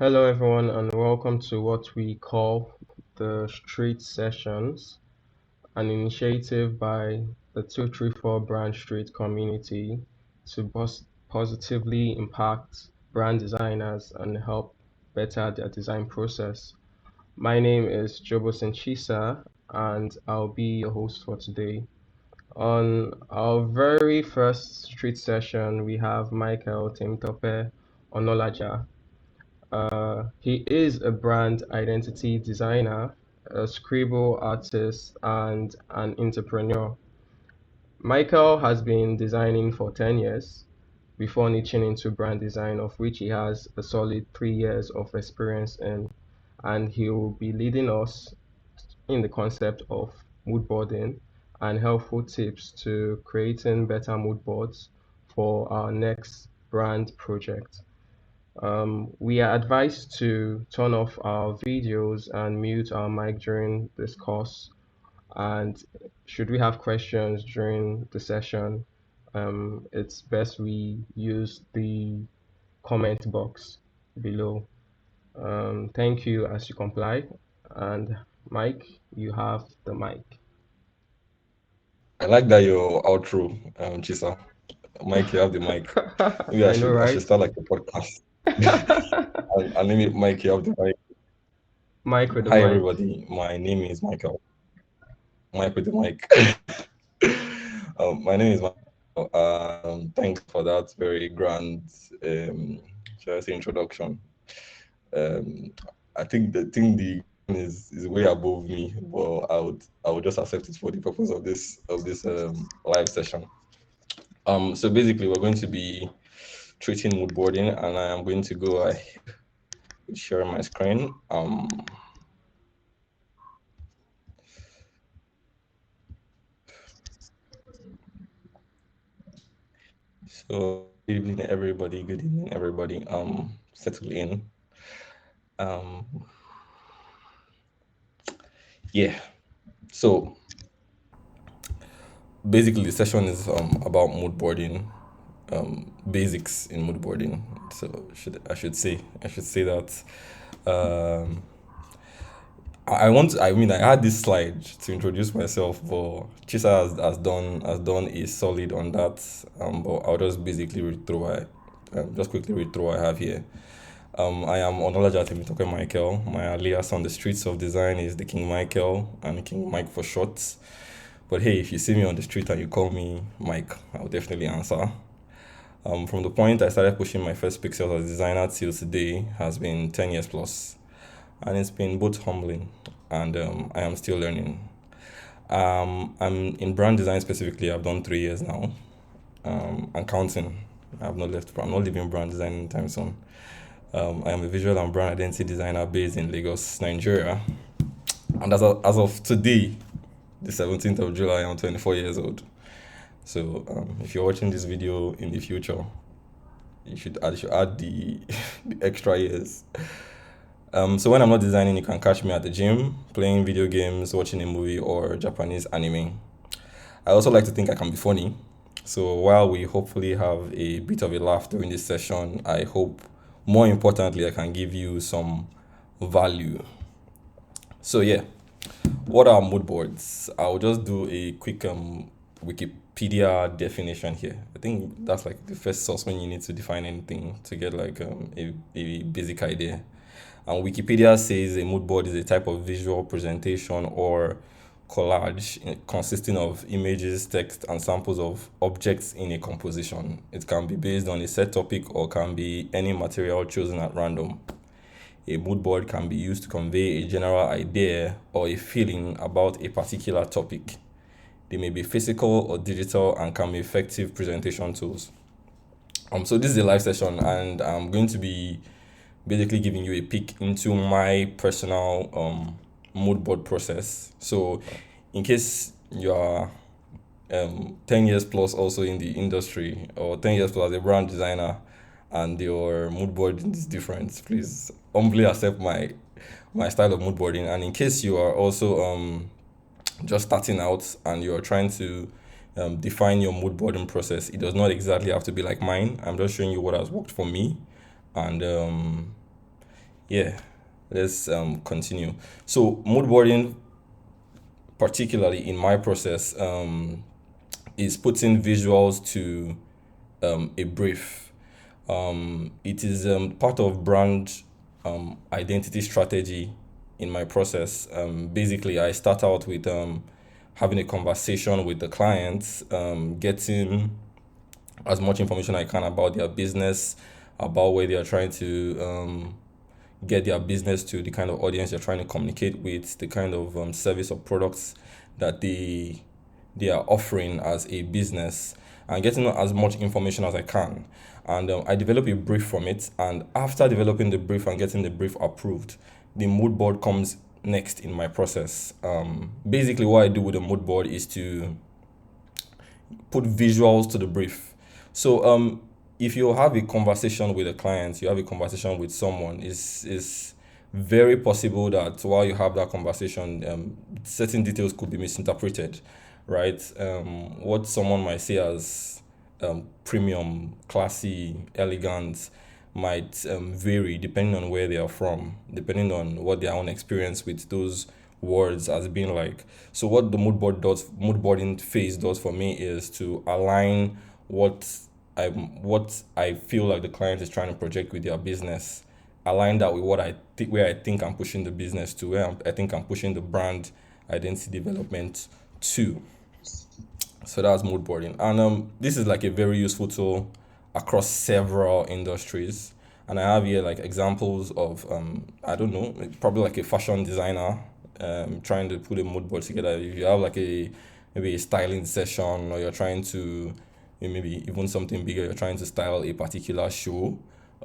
Hello, everyone, and welcome to what we call the Street Sessions, an initiative by the 234 Brand Street community to positively impact brand designers and help better their design process. My name is Jobo Senchisa, and I'll be your host for today. On our very first street session, we have Michael Timtope Onalaja. He is a brand identity designer, a scribble artist, and an entrepreneur. Michael has been designing for 10 years before niching into brand design, of which he has a solid 3 years of experience in. And he will be leading us in the concept of moodboarding and helpful tips to creating better mood boards for our next brand project. We are advised to turn off our videos and mute our mic during this course. And should we have questions during the session, it's best we use the comment box below. Thank you as you comply. And Mike, you have the mic. I like that your outro, Chisa. Mike, you have the mic. Maybe I I know, should I should right? start like a podcast. And name it Mike, you have the mic. Mike with the Hi mic. everybody, my name is Michael. Mike with the mic. My name is Michael. Thanks for that very grand, shall I say, introduction. Um, I think the is way above me, but I would just accept it for the purpose of this live session. So basically, we're going to be treating mood boarding, and I am going to go ahead with sharing my screen. So good evening, everybody. Good evening, everybody. Settle in. Um, yeah. So basically, the session is about mood boarding, basics in mood boarding. So I should say that. Um, I had this slide to introduce myself, but Chisa has done a solid on that. But I'll just basically read through just quickly read through what I have here. I am Onalaja Temitoke Michael. My alias on the streets of design is the King Michael and King Mike for short. But hey, if you see me on the street and you call me Mike, I'll definitely answer. From the point I started pushing my first pixels as a designer till today has been 10 years plus, and it's been both humbling and I am still learning. I'm in brand design specifically. I've done 3 years now. And counting. I'm not leaving brand design anytime soon. I am a visual and brand identity designer based in Lagos, Nigeria. And as of today, the 17th of July, I'm 24 years old. So if you're watching this video in the future, you should add the, the extra years. So when I'm not designing, you can catch me at the gym, playing video games, watching a movie, or Japanese anime. I also like to think I can be funny. So while we hopefully have a bit of a laugh during this session, I hope more importantly I can give you some value. So yeah, what are mood boards? I'll just do a quick Wikipedia definition here. I think that's like the first source when you need to define anything to get like a basic idea. And Wikipedia says a mood board is a type of visual presentation or collage consisting of images, text, and samples of objects in a composition. It can be based on a set topic or can be any material chosen at random. A mood board can be used to convey a general idea or a feeling about a particular topic. They may be physical or digital and can be effective presentation tools. So this is a live session, and I'm going to be basically giving you a peek into my personal mood board process. So, in case you are 10 years plus also in the industry, or 10 years plus as a brand designer, and your mood board is different, please humbly accept my style of mood boarding. And in case you are also just starting out and you're trying to define your mood boarding process, it does not exactly have to be like mine. I'm just showing you what has worked for me, and yeah, let's continue. So mood boarding, particularly in my process, is putting visuals to a brief. It is part of brand identity strategy in my process. Basically, I start out with having a conversation with the clients, getting as much information I can about their business, about where they are trying to get their business to, the kind of audience they're trying to communicate with, the kind of service or products that they are offering as a business, and getting as much information as I can. And I develop a brief from it. And after developing the brief and getting the brief approved, the mood board comes next in my process. Basically, what I do with the mood board is to put visuals to the brief. So if you have a conversation with a client, you have a conversation with someone, is very possible that while you have that conversation, certain details could be misinterpreted, right? What someone might say as premium, classy, elegant might vary depending on where they are from, depending on what their own experience with those words has been like. So what the mood boarding phase does for me is to align what I feel like the client is trying to project with their business, align that with what I think, where I think I'm pushing the business to, I think I'm pushing the brand identity development to. So that's mood boarding, and this is like a very useful tool across several industries. And I have here like examples of I don't know, probably like a fashion designer trying to put a mood board together. If you have like a maybe a styling session, or you're trying to maybe even something bigger, you're trying to style a particular show,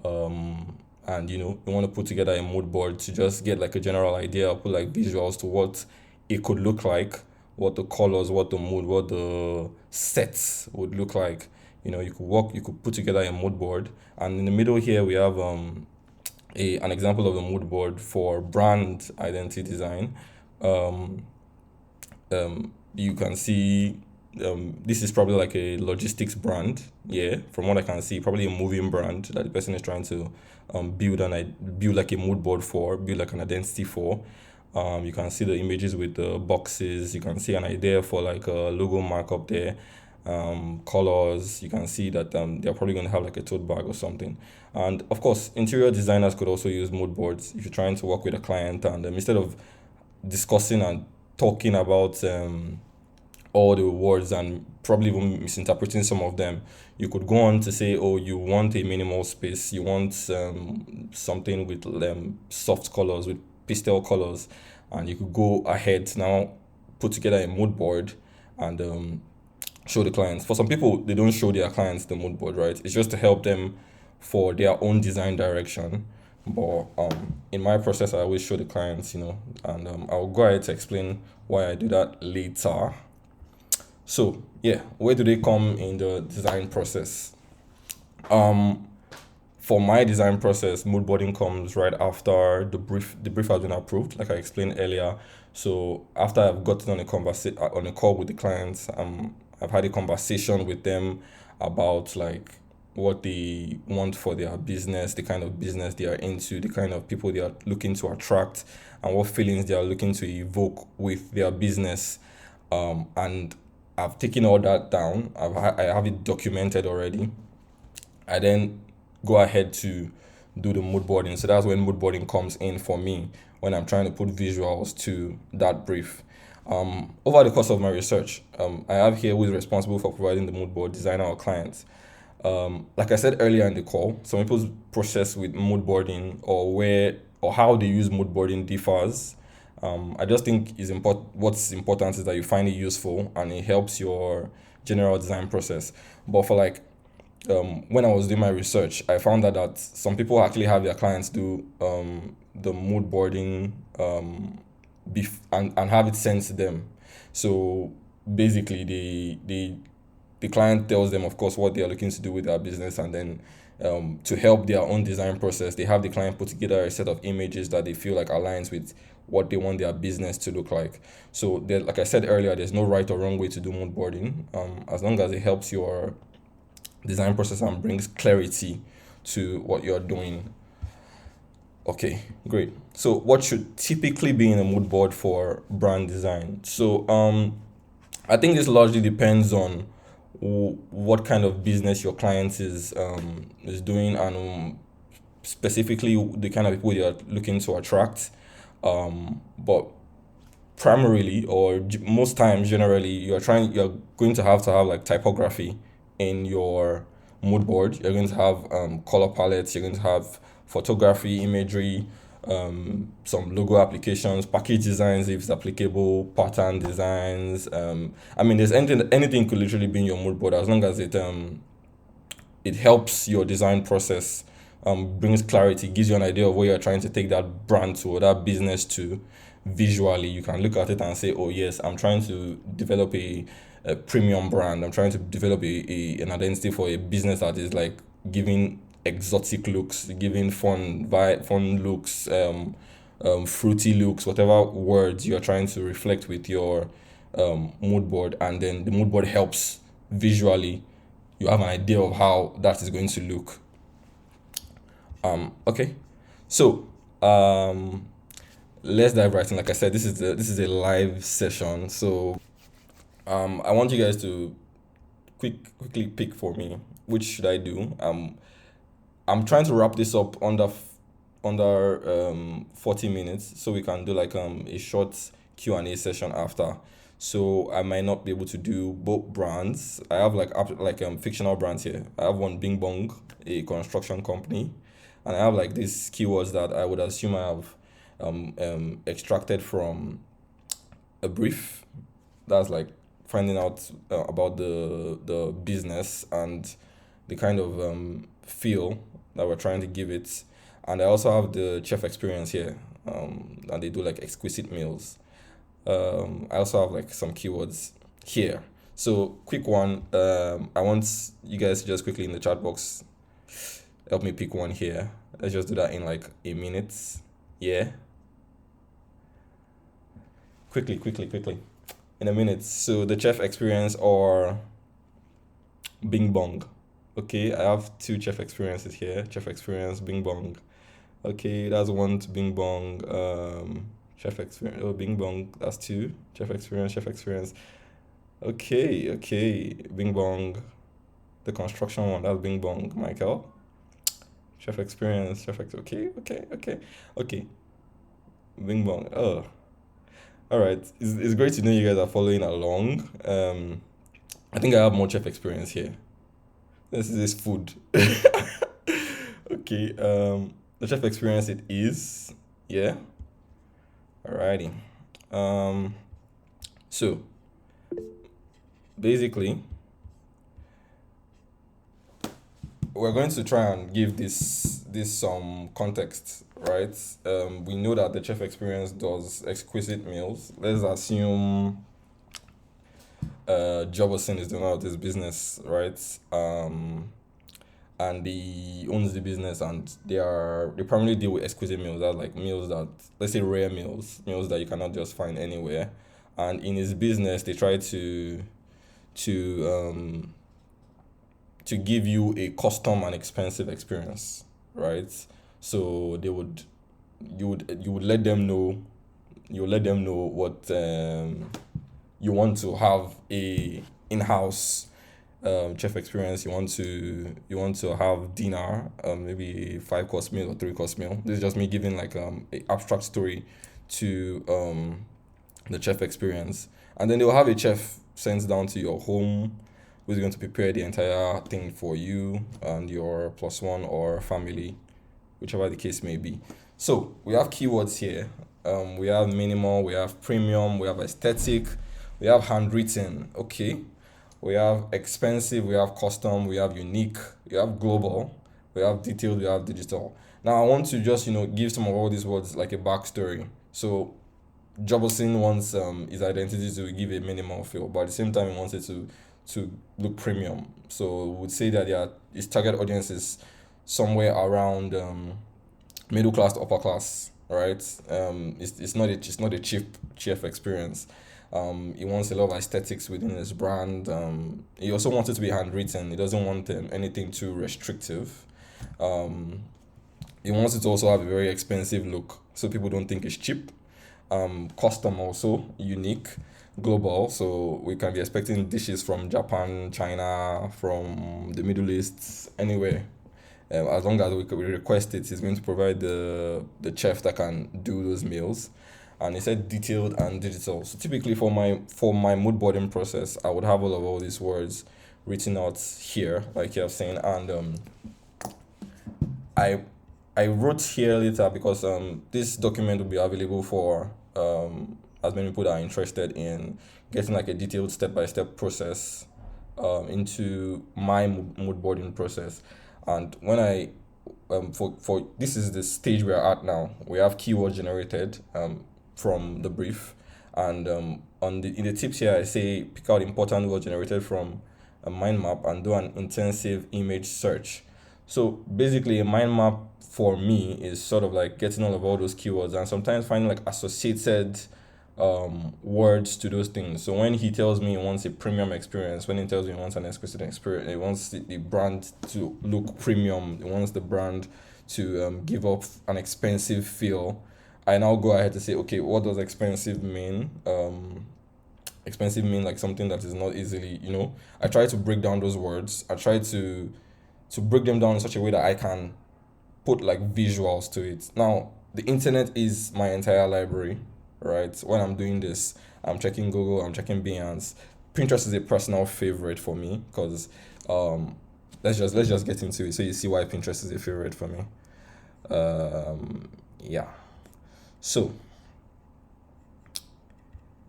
and you want to put together a mood board to just get like a general idea, put like visuals to what it could look like, what the colors, what the mood, what the sets would look like. You could put together a mood board. And in the middle here we have an example of a mood board for brand identity design. You can see this is probably like a logistics brand. Yeah, from what I can see, probably a moving brand that the person is trying to build like a mood board for, build like an identity for. You can see the images with the boxes. You can see an idea for like a logo markup there. Colors. You can see that they're probably going to have like a tote bag or something. And of course, interior designers could also use mood boards if you're trying to work with a client, and instead of discussing and talking about all the words and probably even misinterpreting some of them, you could go on to say, oh, you want a minimal space, you want something with soft colors, with pastel colors, and you could go ahead now, put together a mood board, and show the clients. For some people, they don't show their clients the mood board, right? It's just to help them for their own design direction. But in my process, I always show the clients, and I'll go ahead to explain why I do that later. So yeah, where do they come in the design process? For my design process, mood boarding comes right after the brief. The brief has been approved, like I explained earlier. So after I've gotten on a call with the clients, I've had a conversation with them about like what they want for their business, the kind of business they are into, the kind of people they are looking to attract, and what feelings they are looking to evoke with their business. And I've taken all that down. I have it documented already. I then go ahead to do the mood boarding. So that's when mood boarding comes in for me, when I'm trying to put visuals to that brief. Over the course of my research, I have here who is responsible for providing the mood board, designer or client. Like I said earlier in the call, some people's process with mood boarding, or how they use mood boarding differs. I just think what's important is that you find it useful and it helps your general design process. But for like when I was doing my research, I found that some people actually have their clients do the mood boarding and have it sent to them. So basically, the client tells them, of course, what they are looking to do with their business, and then to help their own design process, they have the client put together a set of images that they feel like aligns with what they want their business to look like. So, like I said earlier, there's no right or wrong way to do mood boarding, as long as it helps your design process and brings clarity to what you're doing. Okay, great. So what should typically be in a mood board for brand design? So I think this largely depends on what kind of business your client is doing, and specifically the kind of people you're looking to attract. But primarily, or most times generally, you're going to have like typography in your mood board. You're going to have color palettes. You're going to have photography, imagery, some logo applications, package designs if it's applicable, pattern designs. I mean, there's anything could literally be in your mood board as long as it helps your design process, brings clarity, gives you an idea of where you're trying to take that brand to, or that business to. Visually, you can look at it and say, oh yes, I'm trying to develop a premium brand. I'm trying to develop an identity for a business that is like giving exotic looks, giving fun looks, fruity looks, whatever words you're trying to reflect with your mood board. And then the mood board helps visually. You have an idea of how that is going to look. Okay, so let's dive right in. Like I said, this is a live session, so I want you guys to quickly pick for me which should I do. I'm trying to wrap this up under 40 minutes, so we can do like a short Q&A session after. So I might not be able to do both brands. I have like fictional brands here. I have one, Bing Bong, a construction company, and I have like these keywords that I would assume I have extracted from a brief. That's like finding out about the business and the kind of feel that we're trying to give it. And I also have the chef experience here, and they do like exquisite meals. I also have like some keywords here. So quick one. I want you guys to just quickly in the chat box help me pick one here. Let's just do that in like a minute. Yeah. Quickly. In a minute. So the chef experience or Bing Bong. Okay, I have two chef experiences here. Chef experience, Bing Bong. Okay, that's one to Bing Bong. Chef experience. Oh, Bing Bong. That's two. Chef experience. Chef experience. Okay. Bing Bong. The construction one. That's Bing Bong. Michael. Chef experience. Okay. Bing Bong. Oh, all right. It's great to know you guys are following along. I think I have more chef experience here. This food. Okay. The chef experience it is. Yeah. Alrighty. So basically, we're going to try and give this some context, right? We know that the chef experience does exquisite meals. Let's assume Jobberson is the owner of this business, right? And he owns the business, and they primarily deal with exquisite meals. That's like meals that, let's say, rare meals that you cannot just find anywhere. And in his business, they try to to give you a custom and expensive experience, right? So you would let them know, what you want to have a in-house chef experience. You want to have dinner, maybe a 5 course meal or 3 course meal. This is just me giving like a abstract story to the chef experience, and then they'll have a chef sent down to your home who's going to prepare the entire thing for you and your plus one or family, whichever the case may be. So we have keywords here. We have minimal, we have premium, we have aesthetic, we have handwritten. Okay, we have expensive, we have custom, we have unique, we have global, we have detailed, we have digital. Now I want to just give some of all these words like a backstory. So Jobberson wants his identity to give a minimal feel, but at the same time he wants it to look premium. So we would say that his target audience is somewhere around middle class to upper class, right? It's not a cheap chef experience. He wants a lot of aesthetics within his brand. He also wants it to be handwritten. He doesn't want anything too restrictive. He wants it to also have a very expensive look, so people don't think it's cheap. Custom also, unique, global. So we can be expecting dishes from Japan, China, from the Middle East, anywhere. As long as we request it, he's going to provide the chef that can do those meals. And he said detailed and digital. So typically for my mood boarding process, I would have all these words written out here, like you have saying, and I I wrote here later because this document will be available for as many people that are interested in getting like a detailed step by step process into my mood boarding process. And when I for this is the stage we're at now. We have keywords generated from the brief, and on the in the tips here I say pick out important words generated from a mind map and do an intensive image search. So basically, a mind map for me is sort of like getting all those keywords and sometimes finding like associated words to those things. So when he tells me he wants a premium experience, when he tells me he wants an exclusive experience, he wants the brand to look premium, he wants the brand to give off an expensive feel. I now go ahead to say, okay, what does expensive mean? Expensive mean like something that is not easily, I try to break down those words. I try to break them down in such a way that I can put like visuals to it. Now, the internet is my entire library, right? When I'm doing this, I'm checking Google, I'm checking Behance. Pinterest is a personal favorite for me because let's just get into it so you see why Pinterest is a favorite for me. Yeah. So,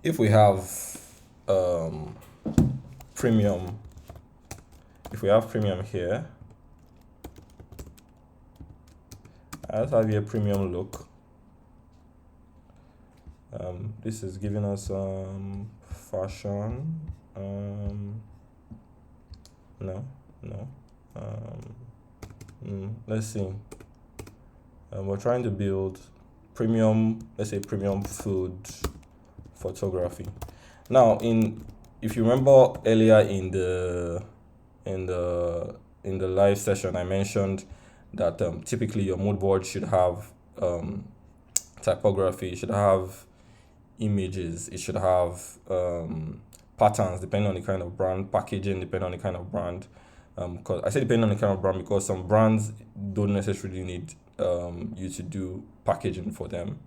if we have um premium if we have premium here, let's have here premium look. This is giving us fashion. No, no. Let's see. We're trying to build premium, let's say premium food photography. Now, if you remember earlier in the live session, I mentioned that typically your mood board should have typography, it should have images, it should have patterns depending on the kind of brand, packaging depending on the kind of brand. Because I say depending on the kind of brand because some brands don't necessarily need you to do packaging for them.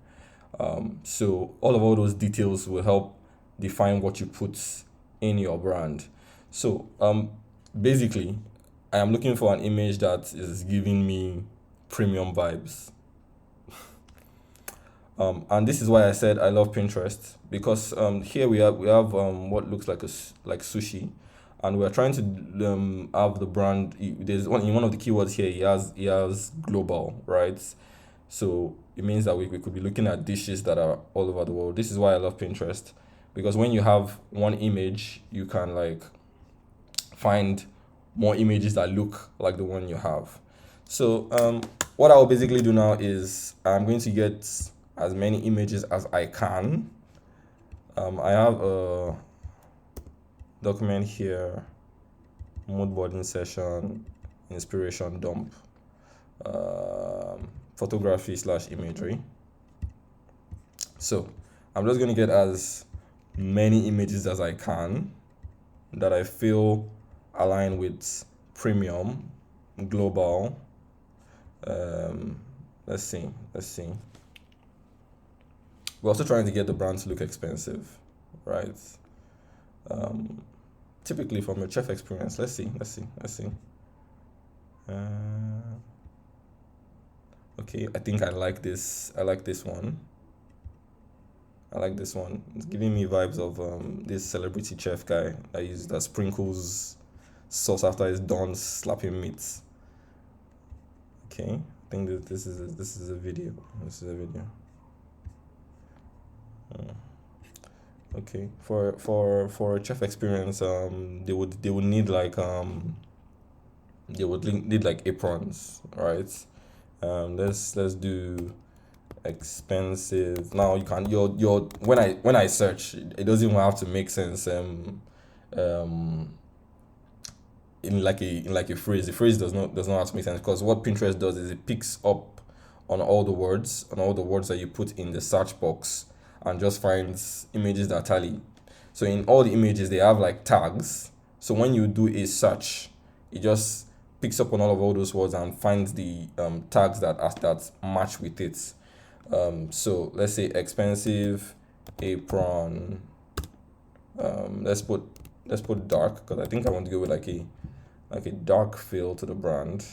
So all those details will help define what you put in your brand. So basically, I am looking for an image that is giving me premium vibes. And this is why I said I love Pinterest because here we have what looks like like sushi, and we're trying to have the brand. There's one of the keywords here. He has global, right? So it means that we could be looking at dishes that are all over the world. This is why I love Pinterest because when you have one image, you can like find more images that look like the one you have. So what I'll basically do now is I'm going to get as many images as I can. I have a document here, moodboarding session, inspiration dump, photography / imagery. So I'm just going to get as many images as I can that I feel align with premium, global. Let's see. We're also trying to get the brand to look expensive, right? Typically from a chef experience. Let's see. Okay, I think I like this. I like this one. It's giving me vibes of this celebrity chef guy that sprinkles sauce after he's done slapping meats. Okay, I think that this is a video. Okay, for a chef experience, they would need like need like aprons, right? Let's do expensive. Now you can your when I search, it doesn't even have to make sense. In like a phrase, the phrase does not have to make sense because what Pinterest does is it picks up on all the words, that you put in the search box, and just finds images that tally. So in all the images, they have like tags. So when you do a search, it just picks up on all those words and finds the tags that match with it. So let's say expensive apron. Let's put dark, because I think I want to go with like a dark feel to the brand.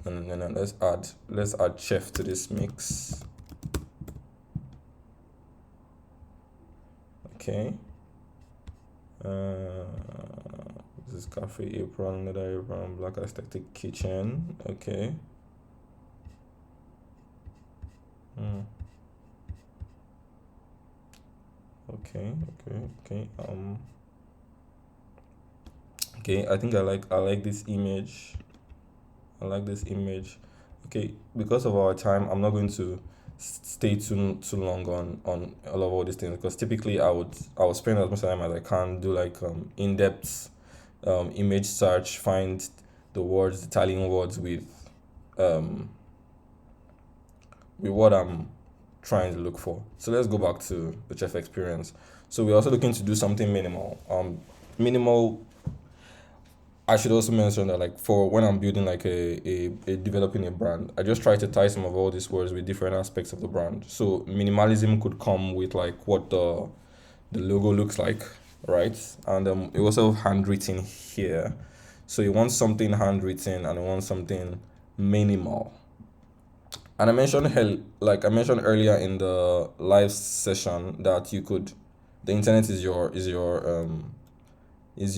And then let's add chef to this mix. Okay. This is cafe apron, leather apron, black aesthetic kitchen. Okay. Okay. Okay, I think I like this image. Okay, because of our time, I'm not going to stay too long on all these things, because typically I would spend as much time as I can, do like in-depth image search, find the words, the tallying words um with what I'm trying to look for. So let's go back to the chef experience. So we're also looking to do something minimal. Minimal. I should also mention that, like, for when I'm building like a developing a brand, I just try to tie some of all these words with different aspects of the brand. So minimalism could come with like what the logo looks like, right? And it also handwritten here. So you want something handwritten and you want something minimal. And like I mentioned earlier in the live session, that the internet is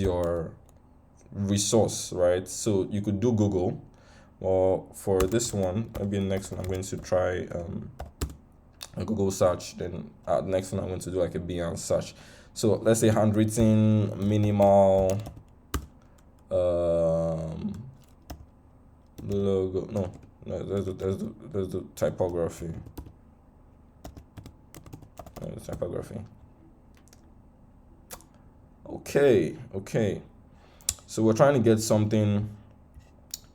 your resource, right? So you could do Google, or for this one, maybe the next one I'm going to try a Google search. Then the next one I'm going to do like a Beyond search. So let's say handwritten minimal logo. No, there's the typography. Okay. So we're trying to get something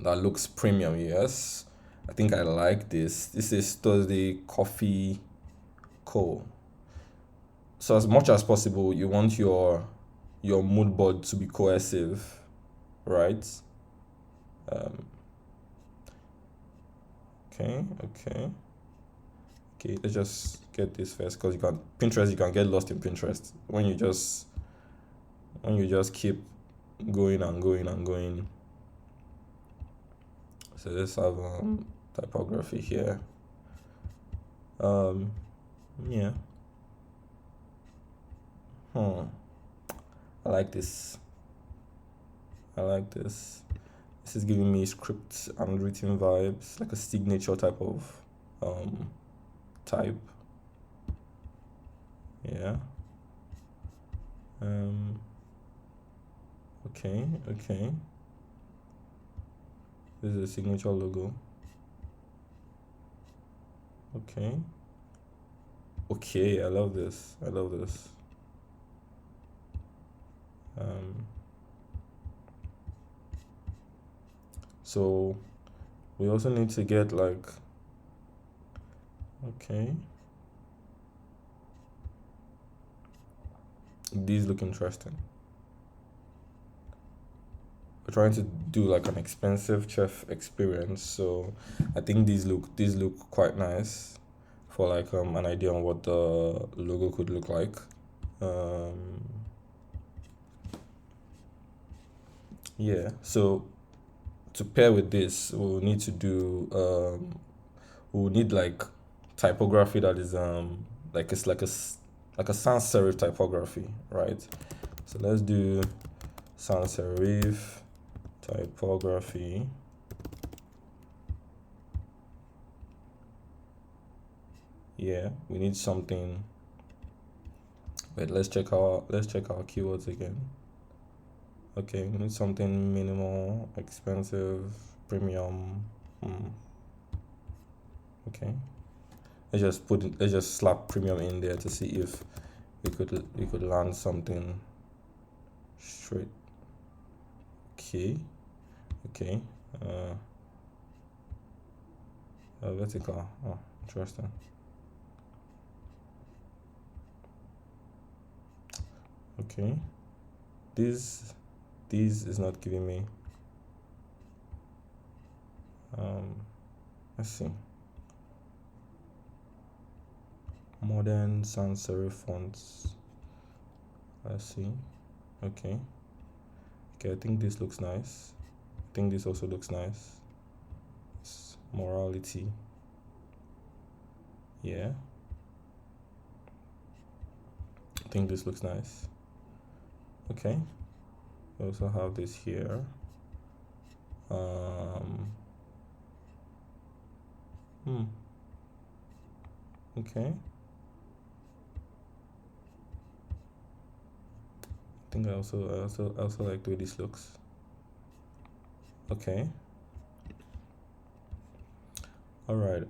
that looks premium. Yes, I think I like this. This is Thursday Coffee Co. So as much as possible, you want your mood board to be cohesive, right? Okay. Let's just get this first, because you can get lost in Pinterest when you just keep going and going. So let's have typography here. Yeah. I like this. This is giving me script and written vibes, like a signature type of type. Yeah. Okay. This is a signature logo. Okay, I love this. So we also need to get like, okay, these look interesting. We're trying to do like an expensive chef experience, so I think these look quite nice for like an idea on what the logo could look like. Yeah, so to pair with this, we'll need to do we'll need like typography that is like it's like a sans serif typography, right? So let's do sans serif typography. Yeah, we need something. Wait, let's check our keywords again. Okay, we need something minimal, expensive, premium. Okay, let's just slap premium in there to see if we could land something straight. Okay. vertical. Oh, interesting. Okay. This is not giving me. Let's see. Modern sans serif fonts. Let's see. Okay. Okay, I think this looks nice. I think this also looks nice. It's morality. Yeah. I think this looks nice. Okay. We also have this here. Okay. I think I also like the way this looks. Okay. All right.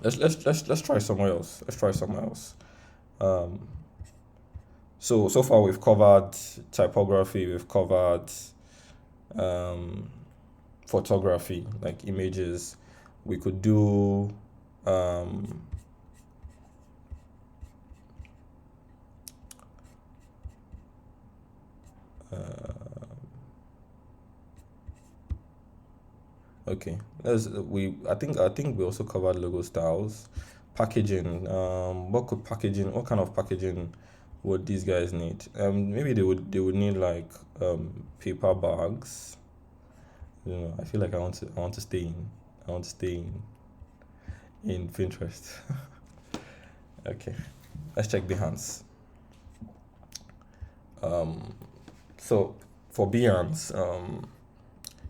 Let's try somewhere else. So far we've covered typography, we've covered photography, like images. We could do okay. I think we also covered logo styles, packaging. What kind of packaging would these guys need? Maybe they would need like paper bags. I feel like I want to stay in Pinterest. Okay, let's check Behance. So for Behance,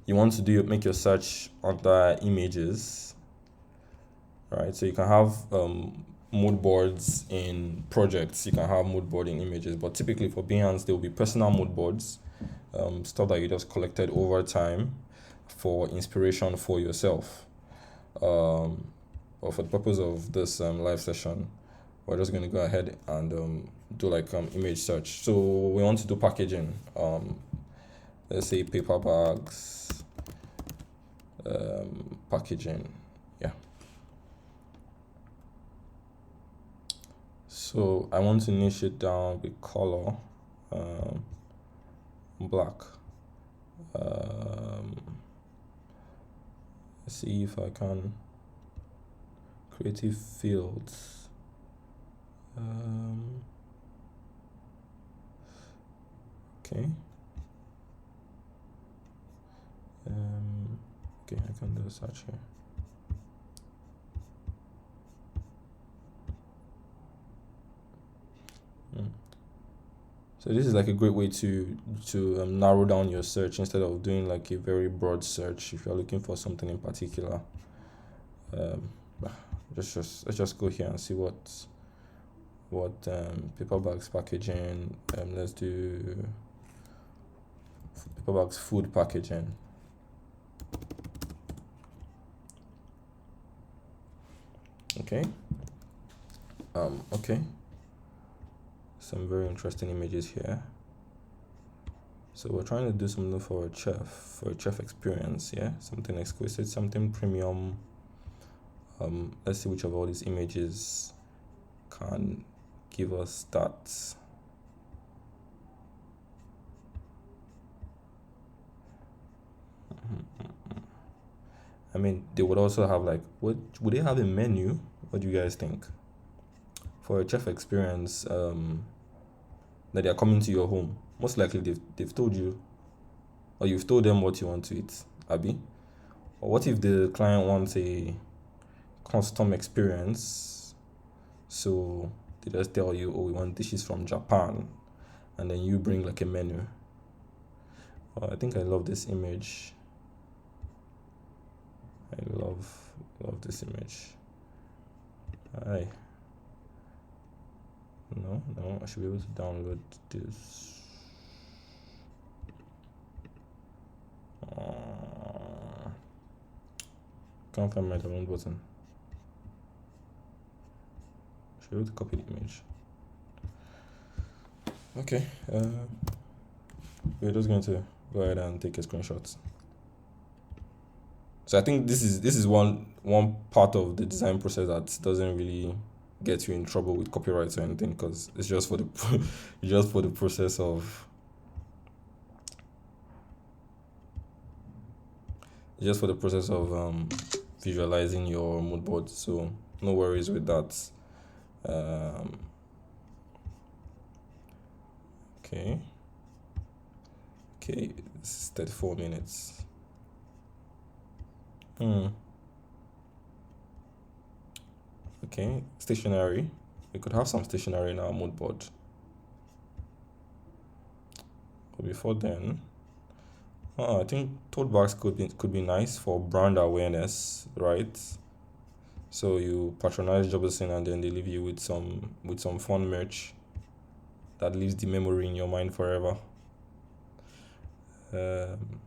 you want to make your search under images, right? So you can have mood boards in projects. You can have mood board in images, but typically for Behance, there will be personal mood boards, stuff that you just collected over time for inspiration for yourself. But for the purpose of this live session, we're just going to go ahead and do like image search. So we want to do packaging. Let's say paper bags, packaging. Yeah. So I want to niche it down with color, black. Let's see if I can creative fields. Okay. Okay, I can do a search here. So this is like a great way to narrow down your search instead of doing like a very broad search if you're looking for something in particular. Let's just go here and see what paper bags packaging. Let's do paper bags food packaging. Okay. Okay. Some very interesting images here. So we're trying to do something for a chef experience, yeah, something exquisite, something premium. Let's see which of all these images can give us that. I mean, they would also have like, would they have a menu? What do you guys think? For a chef experience, that they are coming to your home, most likely they've told you, or you've told them what you want to eat, Abby. Or what if the client wants a custom experience? So they just tell you, oh, we want dishes from Japan, and then you bring like a menu. Oh, I think I love this image. I love this image. No, I should be able to download this. Can't find my download button. Should be able to copy the image. Okay, we're just going to go ahead and take a screenshot. So I think this is one part of the design process that doesn't really get you in trouble with copyrights or anything, because it's just for the just for the process of just for the process of visualizing your mood board. So no worries with that. Um, okay, this is 34 minutes. Okay, stationery. We could have some stationery in our mood board. But before then, I think tote bags could be nice for brand awareness, right? So you patronize Jobberson and then they leave you with some fun merch that leaves the memory in your mind forever. Um,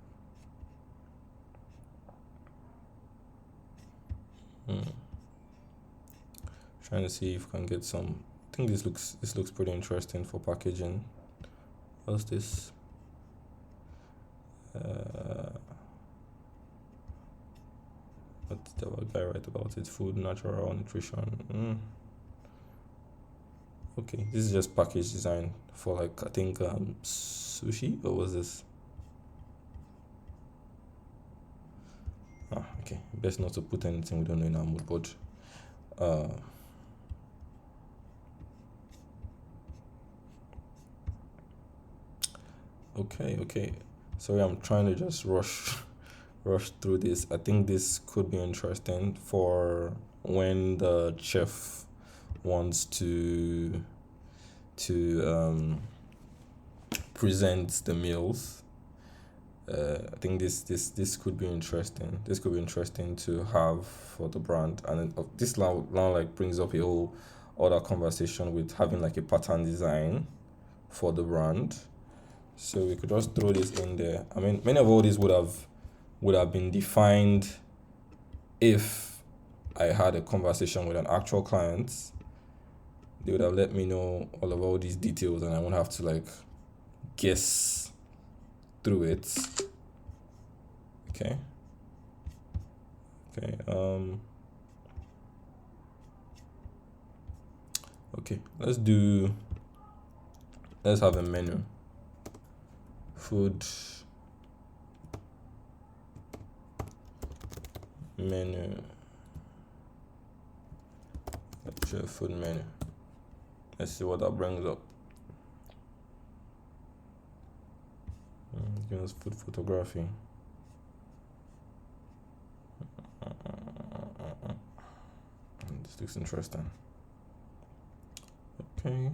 Trying to see if we can get some. I think this looks pretty interesting for packaging. What's this? What did the guy write about it? Food, natural nutrition. Okay, this is just package design for, like, I think sushi. Or was this? Okay. Best not to put anything we don't know in our mood board. Okay. Sorry, I'm trying to just rush through this. I think this could be interesting for when the chef wants to present the meals. I think this could be interesting. This could be interesting to have for the brand, and this now like brings up a whole other conversation with having like a pattern design for the brand. So we could just throw this in there. I mean, many of all these would have been defined if I had a conversation with an actual client. They would have let me know all these details, and I won't have to like guess through it. Okay. Okay. Let's have a menu. Food menu. Food menu. Let's see what that brings up. Give us food photography. This looks interesting. Okay.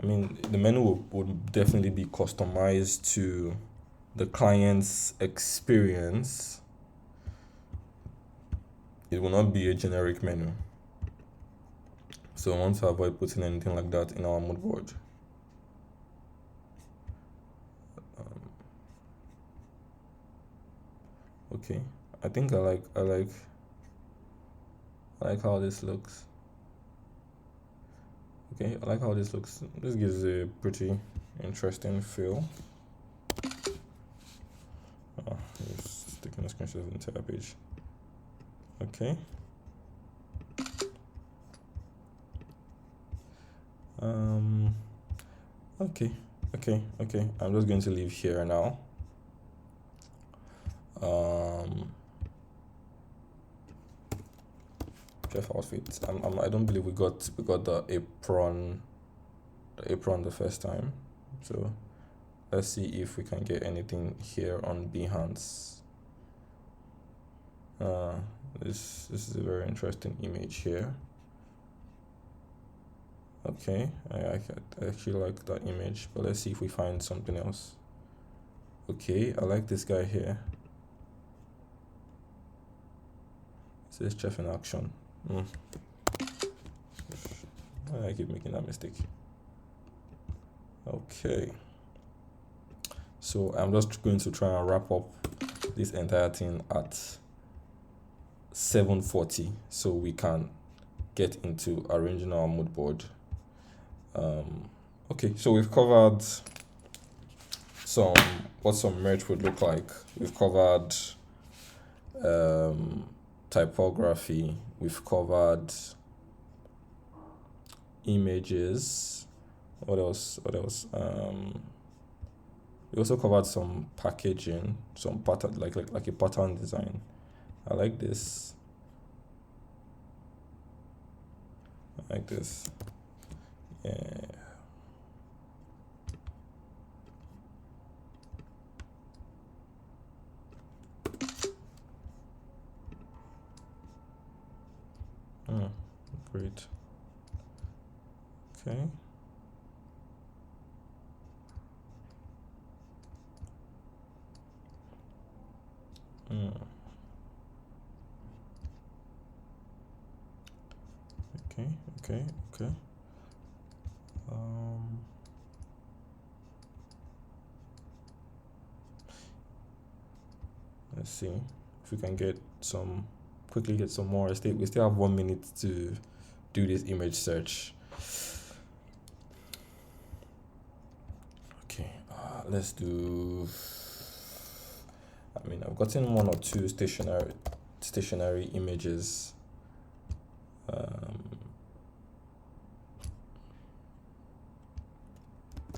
I mean, the menu would definitely be customized to the client's experience. It will not be a generic menu. So I want to avoid putting anything like that in our mood board. Okay, I think I like how this looks. Okay, I like how this looks. This gives a pretty interesting feel. Just taking a screenshot of the entire page. Okay. Okay. I'm just going to leave here now. Chef outfit. I don't believe we got the apron the first time. So let's see if we can get anything here on Behance. This is a very interesting image here. Okay, I actually like that image, but let's see if we find something else. Okay, I like this guy here. It says chef in action. I keep making that mistake. Okay, so I'm just going to try and wrap up this entire thing at 7:40 so we can get into arranging our mood board. Okay, so we've covered what some merch would look like. We've covered typography, we've covered images. What else? We also covered some packaging, some pattern, like a pattern design. I like this. Yeah. Great. Okay. Okay. Let's see if we can quickly get some more. We still have 1 minute to do this image search. Okay, let's do. I mean, I've gotten 1 or 2 stationary images.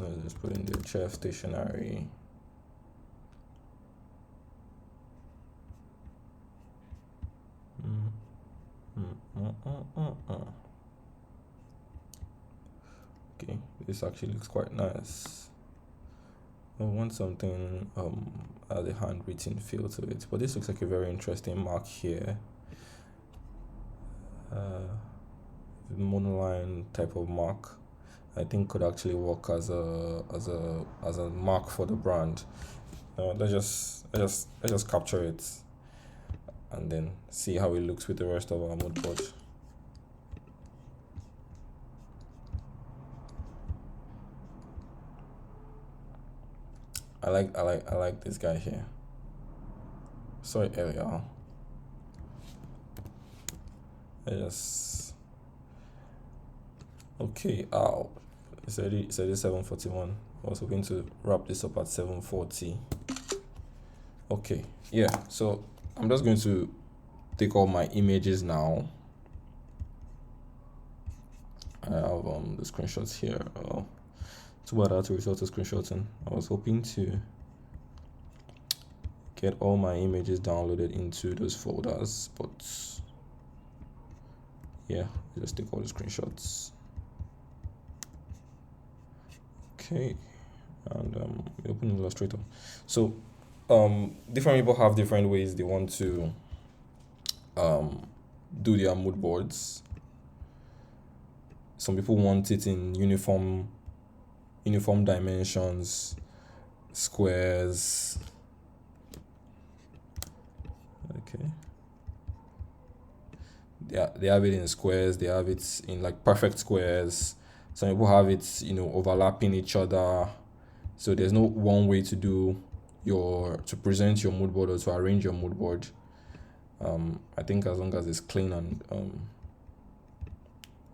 Let's put in the chair stationary. Okay, this actually looks quite nice. I want something as a handwritten feel to it, but this looks like a very interesting mark here. Monoline type of mark, I think could actually work as a mark for the brand. Let's just capture it and then see how it looks with the rest of our mood board. I like this guy here. Sorry, earlier. Okay. It's already 7:41. I was hoping to wrap this up at 7:40. Okay, yeah. So I'm just going to take all my images now. I have the screenshots here. Too bad I had to resort to screenshotting. I was hoping to get all my images downloaded into those folders, but yeah, just take all the screenshots. Okay, and open Illustrator. So different people have different ways they want to do their mood boards. Some people want it in uniform dimensions, squares. Okay, they have it in squares, they have it in like perfect squares. Some people have it overlapping each other, so there's no one way to present your mood board or to arrange your mood board. I think as long as it's clean and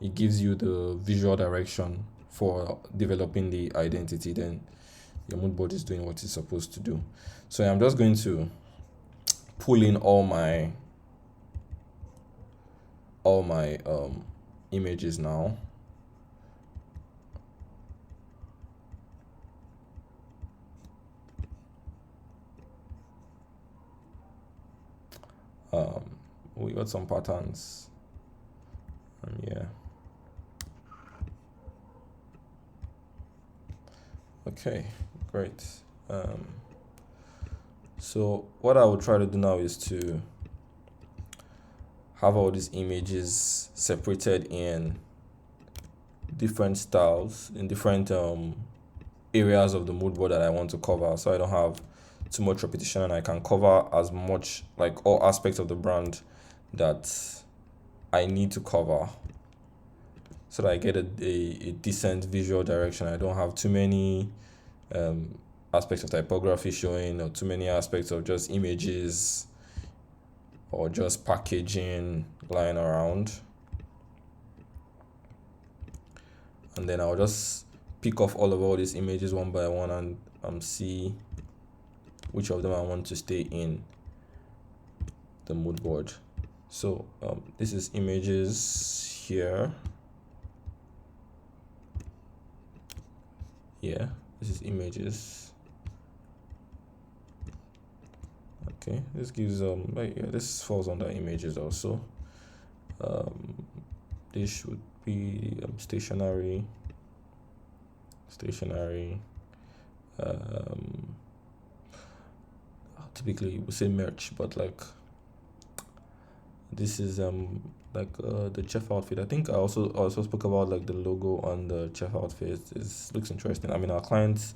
it gives you the visual direction for developing the identity, then your mood board is doing what it's supposed to do. So I'm just going to pull in all my images now. We got some patterns, and yeah. Okay, great. So what I will try to do now is to have all these images separated in different styles, in different areas of the mood board that I want to cover, so I don't have too much repetition and I can cover as much, like all aspects of the brand that I need to cover, so that I get a decent visual direction. I don't have too many aspects of typography showing, or too many aspects of just images or just packaging lying around. And then I'll just pick off all these images one by one and see which of them I want to stay in the mood board. So this is images here. Yeah, this is images. Okay, this gives this falls under images also. This should be stationary. Typically we say merch, but like this is the chef outfit. I think I also spoke about like the logo on the chef outfit. It looks interesting. I mean, our clients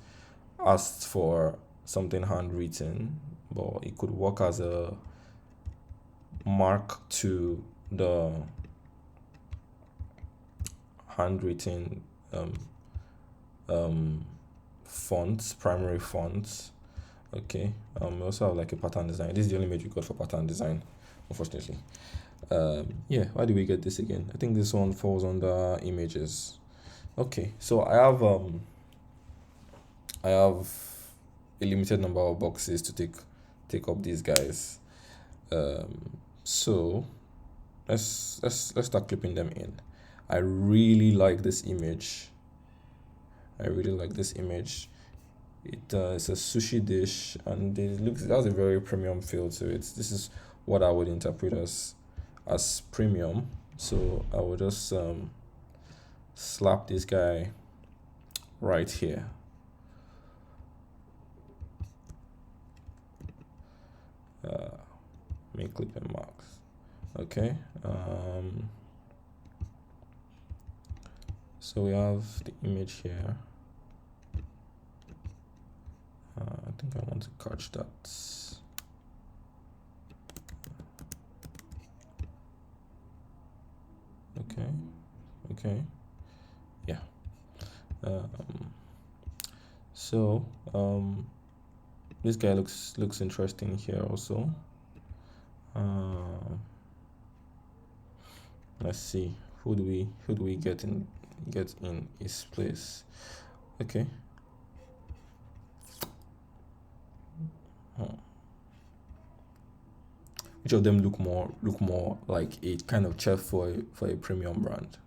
asked for something handwritten, but it could work as a mark to the handwritten fonts, primary fonts. Okay. We also have like a pattern design. This is the only image we got for pattern design, unfortunately. Yeah, why do we get this again? I think this one falls under images. Okay, so I have a limited number of boxes to take up these guys. So let's start clipping them in. I really like this image. It's a sushi dish, and it has a very premium feel to it. This is what I would interpret as premium. So I will just slap this guy right here. Make clip and marks. Okay. So we have the image here. I think I want to catch that. Okay. Yeah. So this guy looks interesting here also. Let's see, who do we get in his place? Okay. Which of them look more like a kind of chef for a premium brand?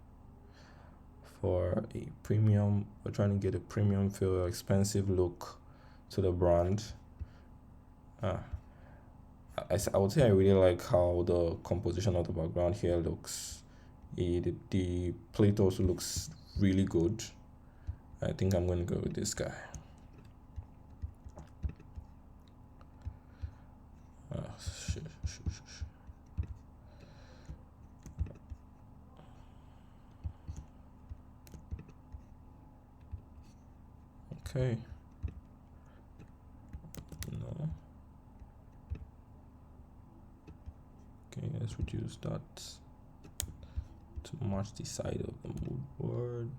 For a premium, we're trying to get a premium feel, expensive look to the brand. I would say I really like how the composition of the background here looks. The plate also looks really good. I think I'm going to go with this guy. Okay. No. Okay, let's reduce that to match the side of the mood board.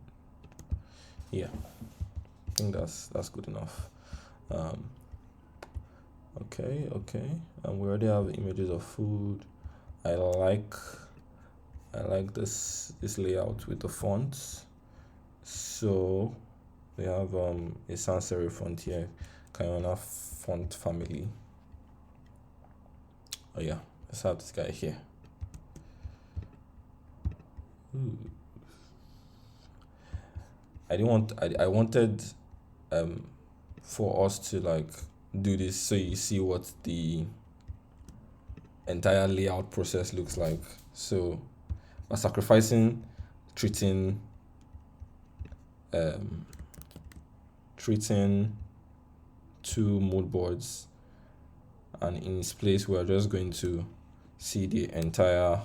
Yeah, I think that's good enough. Okay, and we already have images of food. I like this layout with the fonts. So we have a sans serif font here, kind of font family. Oh yeah, let's have this guy here. I wanted for us to like do this so you see what the entire layout process looks like. So by sacrificing treating two mood boards, and in its place we're just going to see the entire.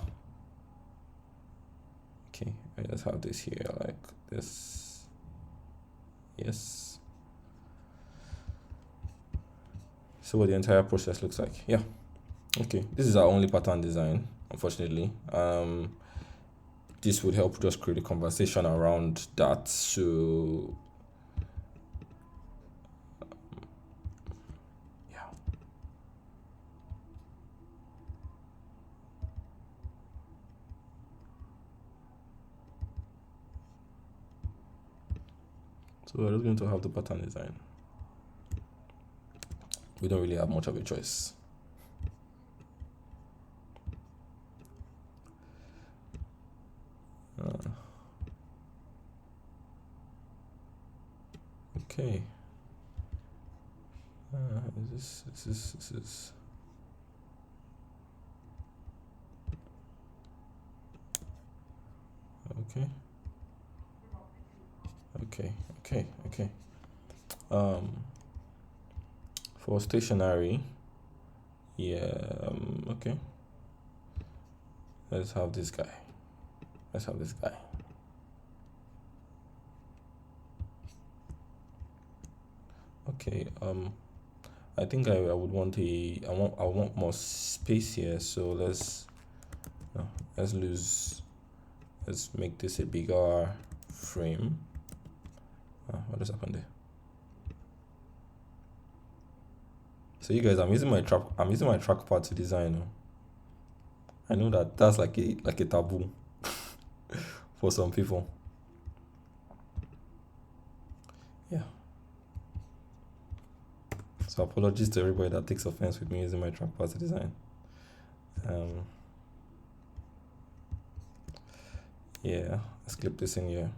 Okay, I just have this here like this. Yes. So what the entire process looks like. Yeah. Okay, this is our only pattern design, unfortunately. This would help just create a conversation around that. So yeah. So we're just going to have the pattern design. We don't really have much of a choice. Okay. Is this okay? Okay. Um, for stationery, yeah. Okay. Let's have this guy. Let's have this guy. Okay. I think I would want I want more space here. So no, let's lose. Let's make this a bigger frame. What just happened there? So you guys, I'm using my trackpad to design. I know that that's like a taboo for some people. Yeah. So apologies to everybody that takes offense with me using my trackpad to design. Yeah, let's clip this in here.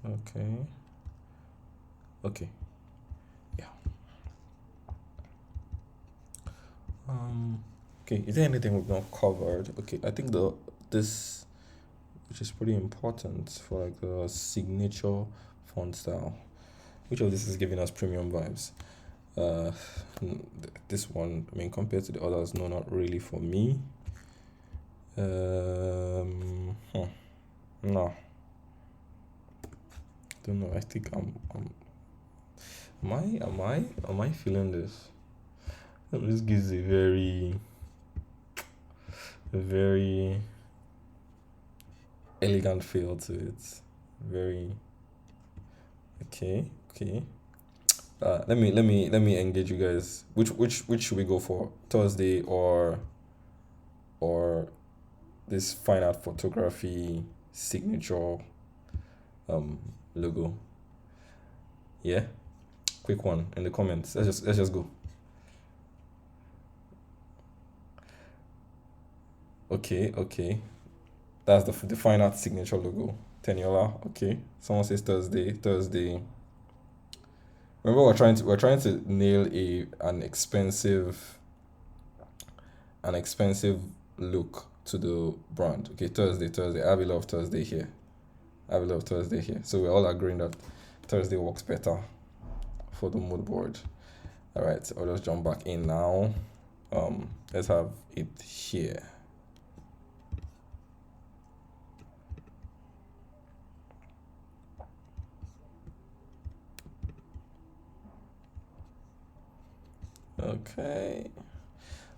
Okay. Okay. Yeah. Okay, is there anything we've not covered? Okay, I think this, which is pretty important for like the signature font style. Which of this is giving us premium vibes? This one, I mean, compared to the others, no, not really for me. No, don't know. I think am I feeling this? This gives a very elegant feel to it. Very okay. Let me engage you guys. Which should we go for? Thursday or this fine art photography signature logo? Yeah, quick one in the comments. Let's just go. Okay. That's the fine art signature logo. Teniola. Okay. Someone says Thursday. Remember, we're trying to nail an expensive look to the brand. Okay, Thursday. I have a lot of Thursday here. So we're all agreeing that Thursday works better for the mood board. All right, I'll just jump back in now. Let's have it here.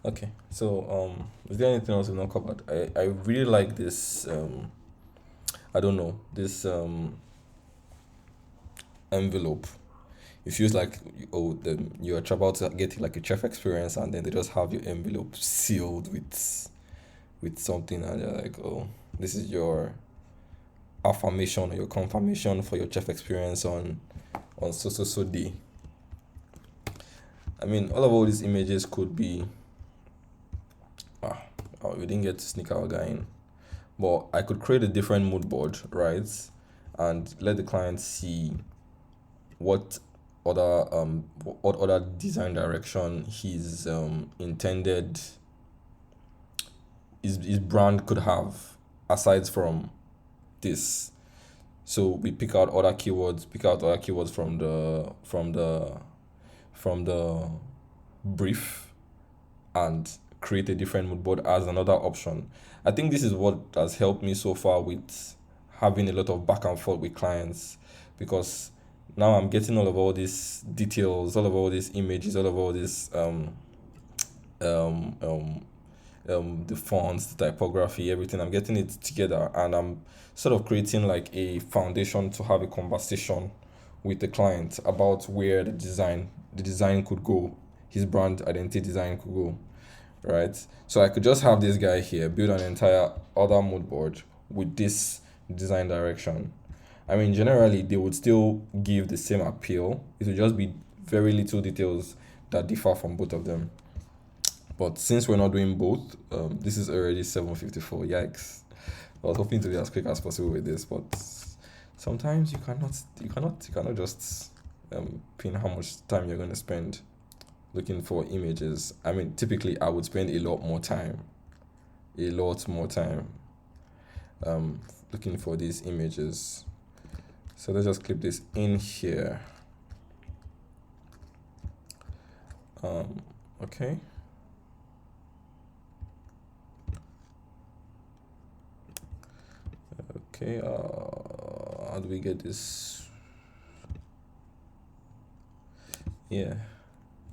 Okay. So is there anything else we've not covered? I really like this. I don't know, this envelope. It feels like you're about to get like a chef experience, and then they just have your envelope sealed with something, and you're like, oh, this is your affirmation or your confirmation for your chef experience on so day. I mean, all these images could be. We didn't get to sneak our guy in, but I could create a different mood board, right? And let the client see what other design direction his intended his brand could have aside from this. So we pick out other keywords from the brief and create a different mood board as another option. I think this is what has helped me so far with having a lot of back and forth with clients, because now I'm getting all these details, all of all these images, all of all this the fonts, the typography, everything. I'm getting it together, and I'm sort of creating like a foundation to have a conversation with the client about where the design could go, his brand identity design could go, right? So I could just have this guy here build an entire other mood board with this design direction, I mean, generally they would still give the same appeal. It would just be very little details that differ from both of them. But since we're not doing both, this is already 7:54. Yikes! I was hoping to be as quick as possible with this, but sometimes you cannot just pin how much time you're going to spend looking for images. I mean, typically I would spend a lot more time looking for these images. So let's just clip this in here. Okay. Okay, how do we get this? Yeah.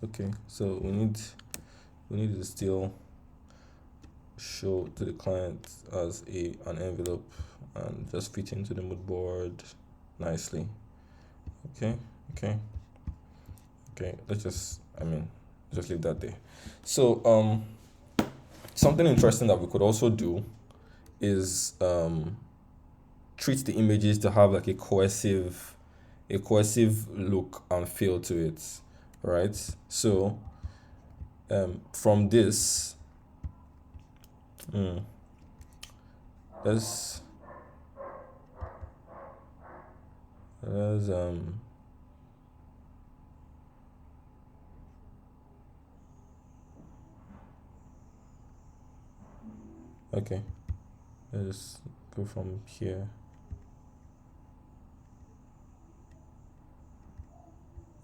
Okay, so we need to still show to the client as an envelope and just fit into the mood board nicely. Okay. Let's just leave that there. So something interesting that we could also do is treat the images to have like a cohesive look and feel to it, right? So from this, let's okay, let's go from here.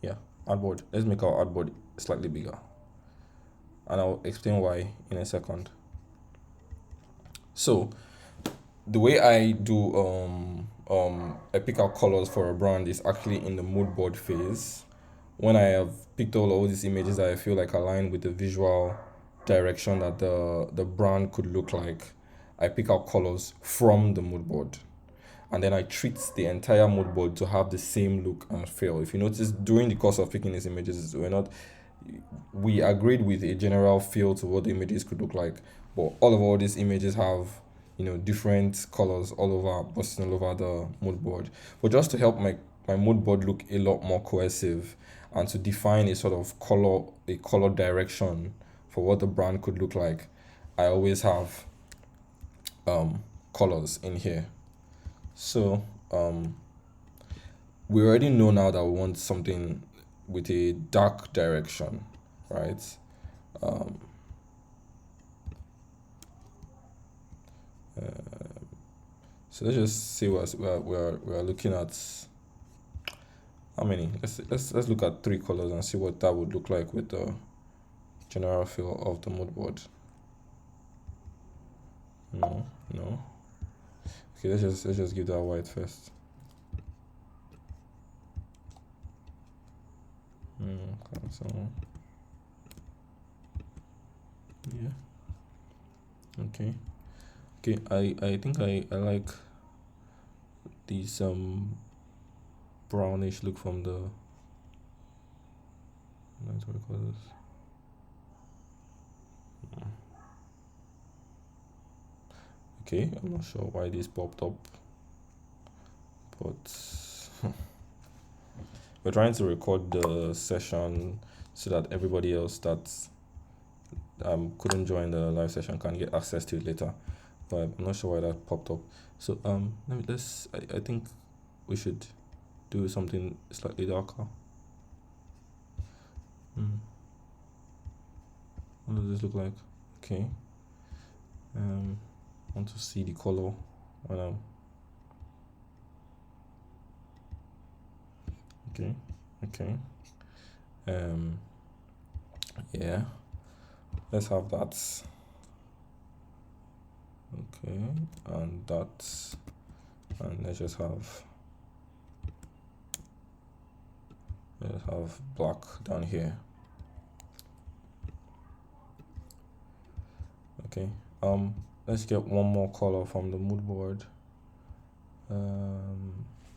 Yeah, artboard. Let's make our artboard slightly bigger, and I'll explain why in a second. So the way I do I pick out colors for a brand is actually in the mood board phase. When I have picked all these images that I feel like align with the visual direction that the brand could look like, I pick out colors from the mood board. And then I treat the entire mood board to have the same look and feel. If you notice, during the course of picking these images, we agreed with a general feel to what the images could look like, but all these images have different colors busting all over the mood board. But just to help my mood board look a lot more cohesive and to define a sort of color direction for what the brand could look like, I always have colors in here. So we already know now that we want something with a dark direction, right? So let's just see what we're looking at. How many? Let's look at 3 colors and see what that would look like with the general feel of the mood board. No. Okay, let's just give that white first. Cancel. Yeah. Okay. I think I like these brownish look from the what do we call this? Okay, I'm not sure why this popped up, but we're trying to record the session so that everybody else that couldn't join the live session can get access to it later. But I'm not sure why that popped up. So I think we should do something slightly darker. What does this look like? Okay. I want to see the color when I'm okay. Yeah, let's have that. Okay, and that, and let's have black down here. Okay, let's get one more color from the mood board.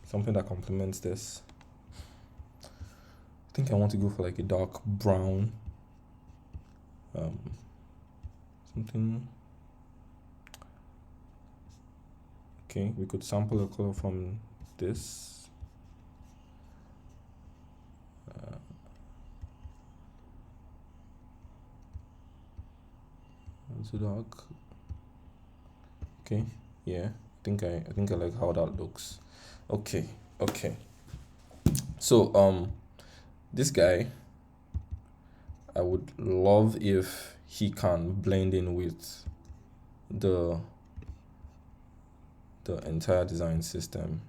Something that complements this. I think I want to go for like a dark brown. Something. Okay, we could sample a color from this. Too dark. Okay, yeah, I think I like how that looks. Okay. So this guy, I would love if he can blend in with the entire design system.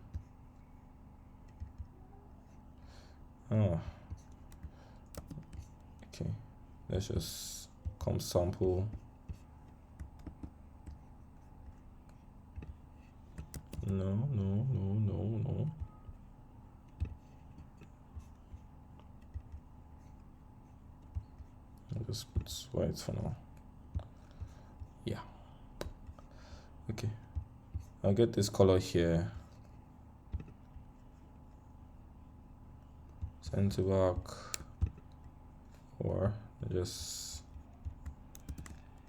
Okay, let's just come sample. No. I'll just put white for now. Yeah. Okay. I'll get this color here. Send to back. Or just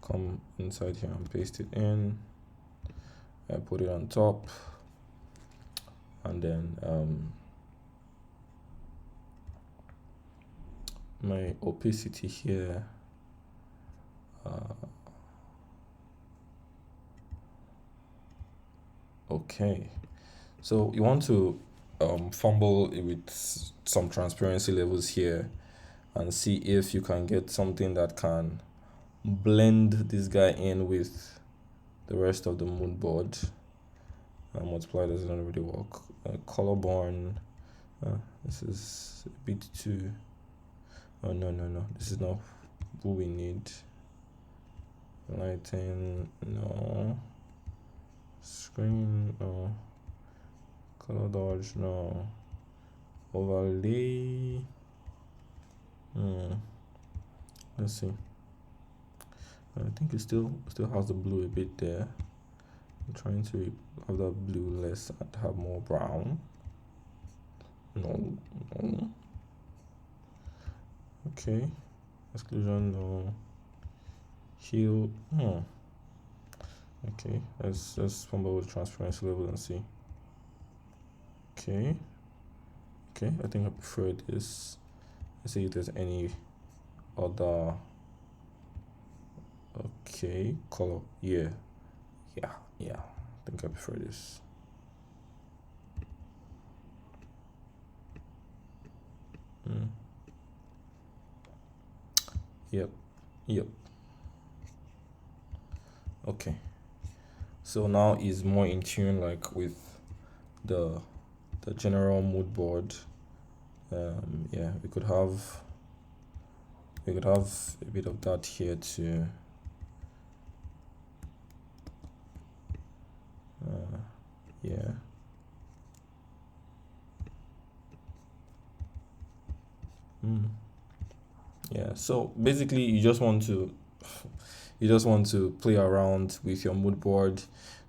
come inside here and paste it in. I put it on top. And then my opacity here. Okay, so you want to fumble with some transparency levels here and see if you can get something that can blend this guy in with the rest of the mood board. Multiply doesn't really work. Color born. This is a bit too. Oh no, this is not what we need. Lighting, no. Screen, no. Color dodge, no. Overlay. Let's see. I think it still has the blue a bit there. I'm trying to have that blue less and have more brown. No. Okay. Exclusion, no. Hue. Okay, let's just fumble with transparency level and see. Okay, I think I prefer this. Let's see if there's any other. Okay, color. Yeah. I think I prefer this. Yep. Okay, so now is more in tune like with the general mood board. Yeah, we could have a bit of that here too. Yeah. Yeah, so basically you just want to play around with your mood board,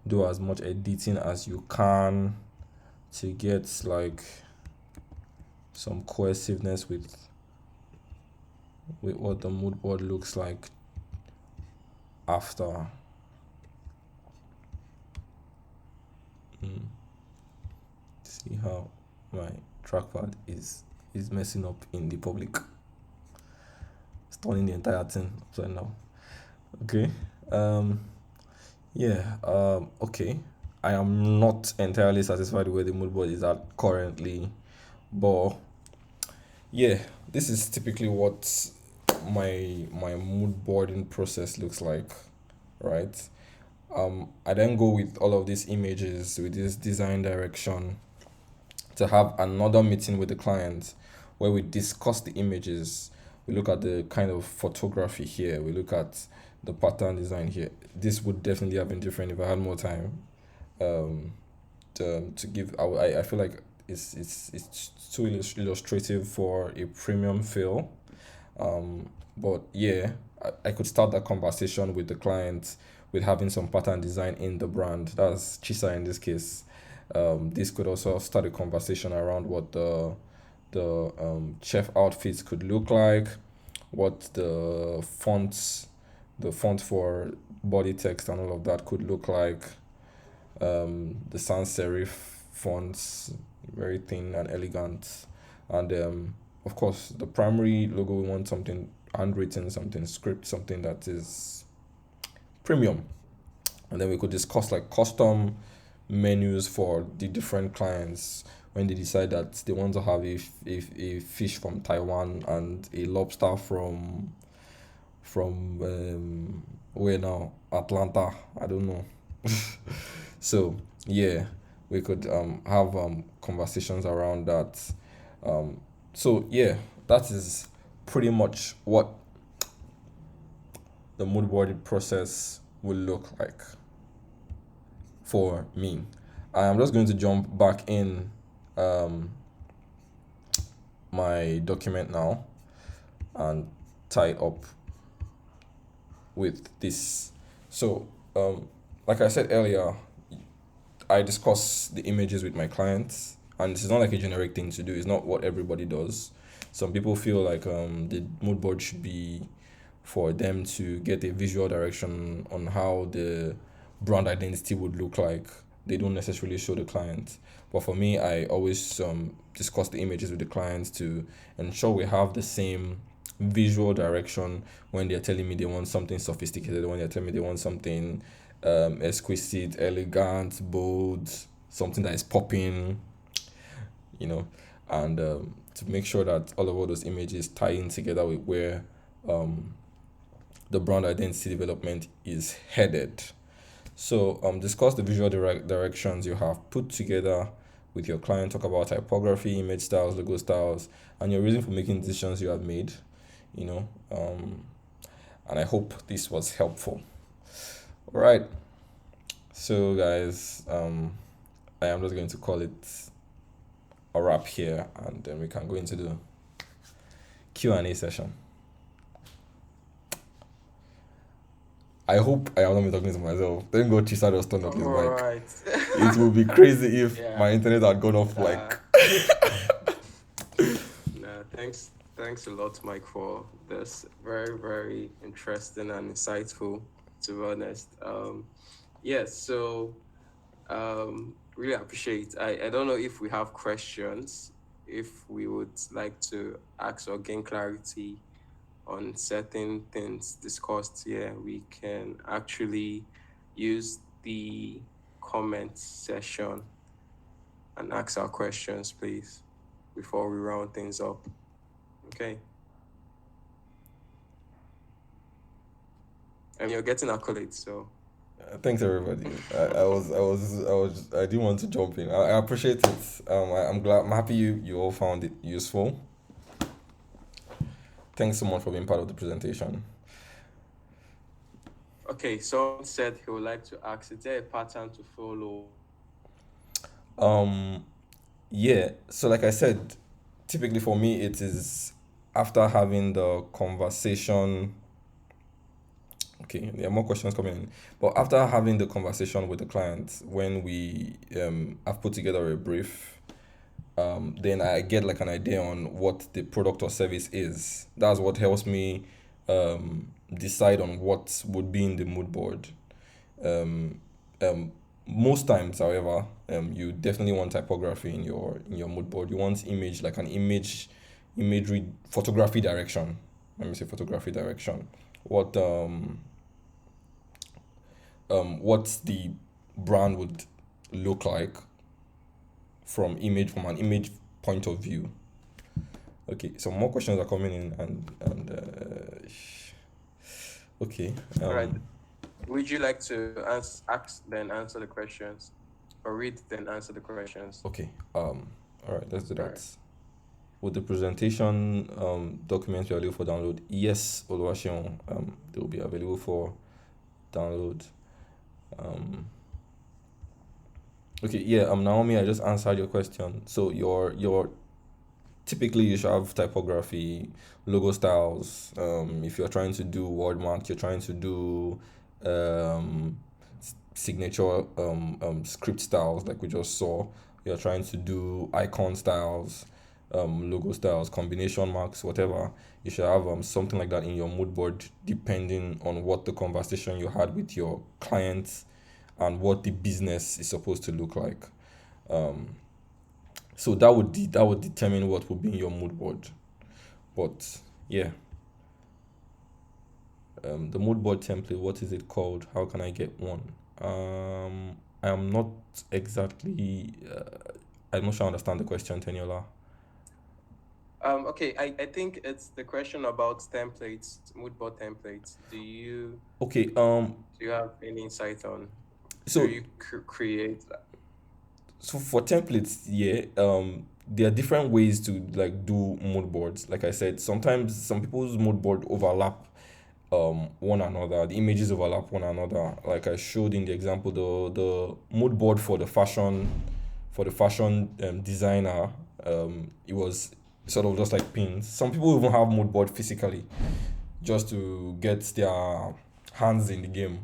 do as much editing as you can to get like some cohesiveness with what the mood board looks like after. See how my trackpad is messing up in the public. It's turning the entire thing upside down. Okay. Okay. I am not entirely satisfied with where the mood board is at currently, but yeah, this is typically what my mood boarding process looks like, right? I then go with all of these images with this design direction to have another meeting with the client where we discuss the images. We look at the kind of photography here. We look at the pattern design here. This would definitely have been different if I had more time. To give, I feel like it's too illustrative for a premium feel. But yeah, I could start that conversation with the client with having some pattern design in the brand. That's Chisa in this case. This could also start a conversation around what the chef outfits could look like, what the font for body text and all of that could look like, the sans serif fonts, very thin and elegant. And of course, the primary logo, we want something handwritten, something script, something that is premium. And then we could discuss like custom menus for the different clients when they decide that they want to have a fish from Taiwan and a lobster from where now, Atlanta, I don't know. So yeah, we could have conversations around that. So yeah, that is pretty much what the mood boarding process will look like for me. I'm just going to jump back in my document now and tie it up with this. So like I said earlier, I discuss the images with my clients, and it's not like a generic thing to do. It's not what everybody does. Some people feel like the mood board should be for them to get a visual direction on how the brand identity would look like. They don't necessarily show the client. But for me, I always discuss the images with the clients to ensure we have the same visual direction when they're telling me they want something sophisticated, when they're telling me they want something exquisite, elegant, bold, something that is popping, you know, and to make sure that all those images tie in together with where the brand identity development is headed. So discuss the visual directions you have put together with your client. Talk about typography, image styles, logo styles, and your reason for making decisions you have made. And I hope this was helpful. All right. So guys, I am just going to call it a wrap here, and then we can go into the Q&A session. I hope I am not talking to myself. Thank God Chisa just turned off his mic. Alright. It would be crazy if Yeah. my internet had gone off Thanks a lot, Mike, for this. Very, very interesting and insightful, to be honest. So really appreciate. I don't know if we have questions, if we would like to ask or gain clarity on certain things discussed here. We can actually use the comment section and ask our questions, please, before we round things up. Okay. And you're getting accolades, so Thanks everybody. I didn't want to jump in. I appreciate it. I'm glad. I'm happy you all found it useful. Thanks so much for being part of the presentation. okay. Someone said he would like to ask: is there a pattern to follow? Yeah. So like I said, typically for me it is after having the conversation. Okay, there are more questions coming in. But after having the conversation with the client, when we have put together a brief, then I get like an idea on what the product or service is. That's what helps me decide on what would be in the mood board. Most times, however, you definitely want typography in your mood board. You want image, like an imagery, photography direction. Let me say photography direction. What the brand would look like from an image point of view. Okay, so more questions are coming in, and okay. All right. Would you like to ask then answer the questions, or read then answer the questions? Okay. All right. Let's do that. Alright. With the presentation documents be available for download? Yes, Oluwaseun. They will be available for download. Okay. Yeah. Naomi, I just answered your question. So your typically you should have typography, logo styles. If you're trying to do word mark, you're trying to do signature script styles like we just saw. You're trying to do icon styles, logo styles, combination marks, whatever. You should have something like that in your mood board, depending on what the conversation you had with your clients and what the business is supposed to look like. Um, so that would determine what would be in your mood board. But yeah, the mood board template. What is it called? How can I get one? I'm not exactly. I'm not sure I understand the question, Teniola. Okay, I think it's the question about templates, moodboard templates. Okay. Do you have any insight on do So you create so for templates, yeah, there are different ways to like do mood boards. Like I said, sometimes some people's mood board overlap one another. The images overlap one another. Like I showed in the example, the mood board for the fashion designer, it was sort of just like pins. Some people even have mood board physically just to get their hands in the game.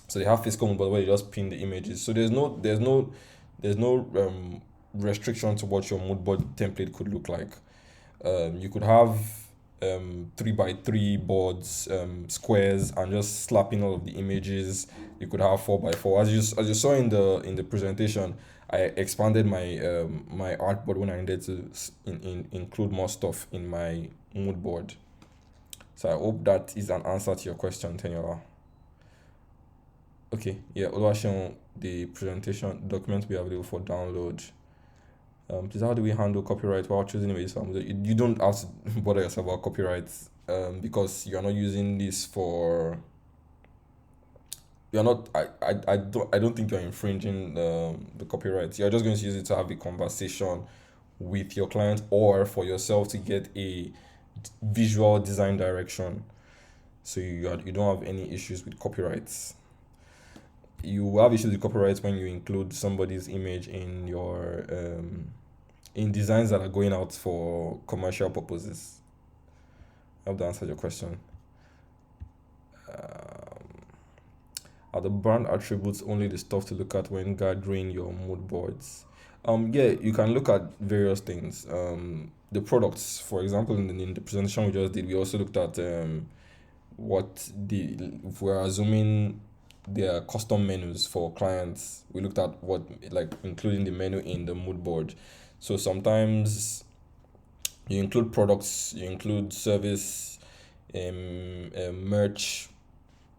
So they have physical mood board where you just pin the images. So there's no restriction to what your mood board template could look like. You could have 3 by 3 boards, squares, and just slapping all of the images. You could have 4 by 4. As you saw in the presentation, I expanded my artboard when I needed to include more stuff in my mood board. So I hope that is an answer to your question, Tenyola. Okay, yeah, Oluwaseun, the presentation document will be available for download. Please, how do we handle copyright while choosing images? You don't have to bother yourself about copyright because you are not using this for. You're not. I don't think you're infringing the copyright. You're just going to use it to have a conversation with your client or for yourself to get a visual design direction. So you don't have any issues with copyrights. You have issues with copyright when you include somebody's image in designs that are going out for commercial purposes. I hope that answered your question. Are the brand attributes only the stuff to look at when gathering your mood boards? Yeah, you can look at various things. The products, for example, in the presentation we just did, we also looked at what if we're assuming there are custom menus for clients. We looked at what like including the menu in the mood board. So sometimes you include products, you include service, merch.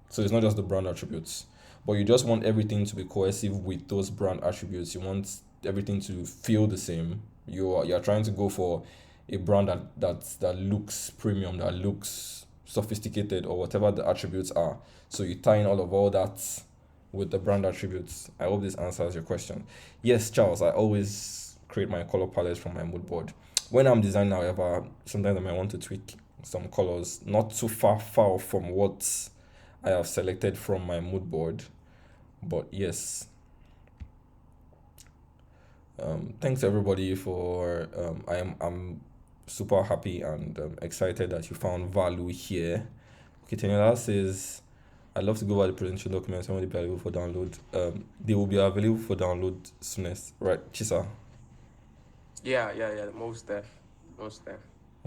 So it's not just the brand attributes, but you just want everything to be cohesive with those brand attributes. You want everything to feel the same. You're trying to go for a brand that looks premium, that looks sophisticated, or whatever the attributes are. So you tie in all that with the brand attributes. I hope this answers your question. Yes, Charles, I always create my color palette from my mood board. When I'm designing, however, sometimes I might want to tweak some colors, not too far from what I have selected from my mood board. But yes, thanks everybody for I'm super happy and excited that you found value here. Okay, Teniola says, I'd love to go over the presentation documents and when they'll be available for download. They will be available for download soonest, right, Chisa? yeah, most def.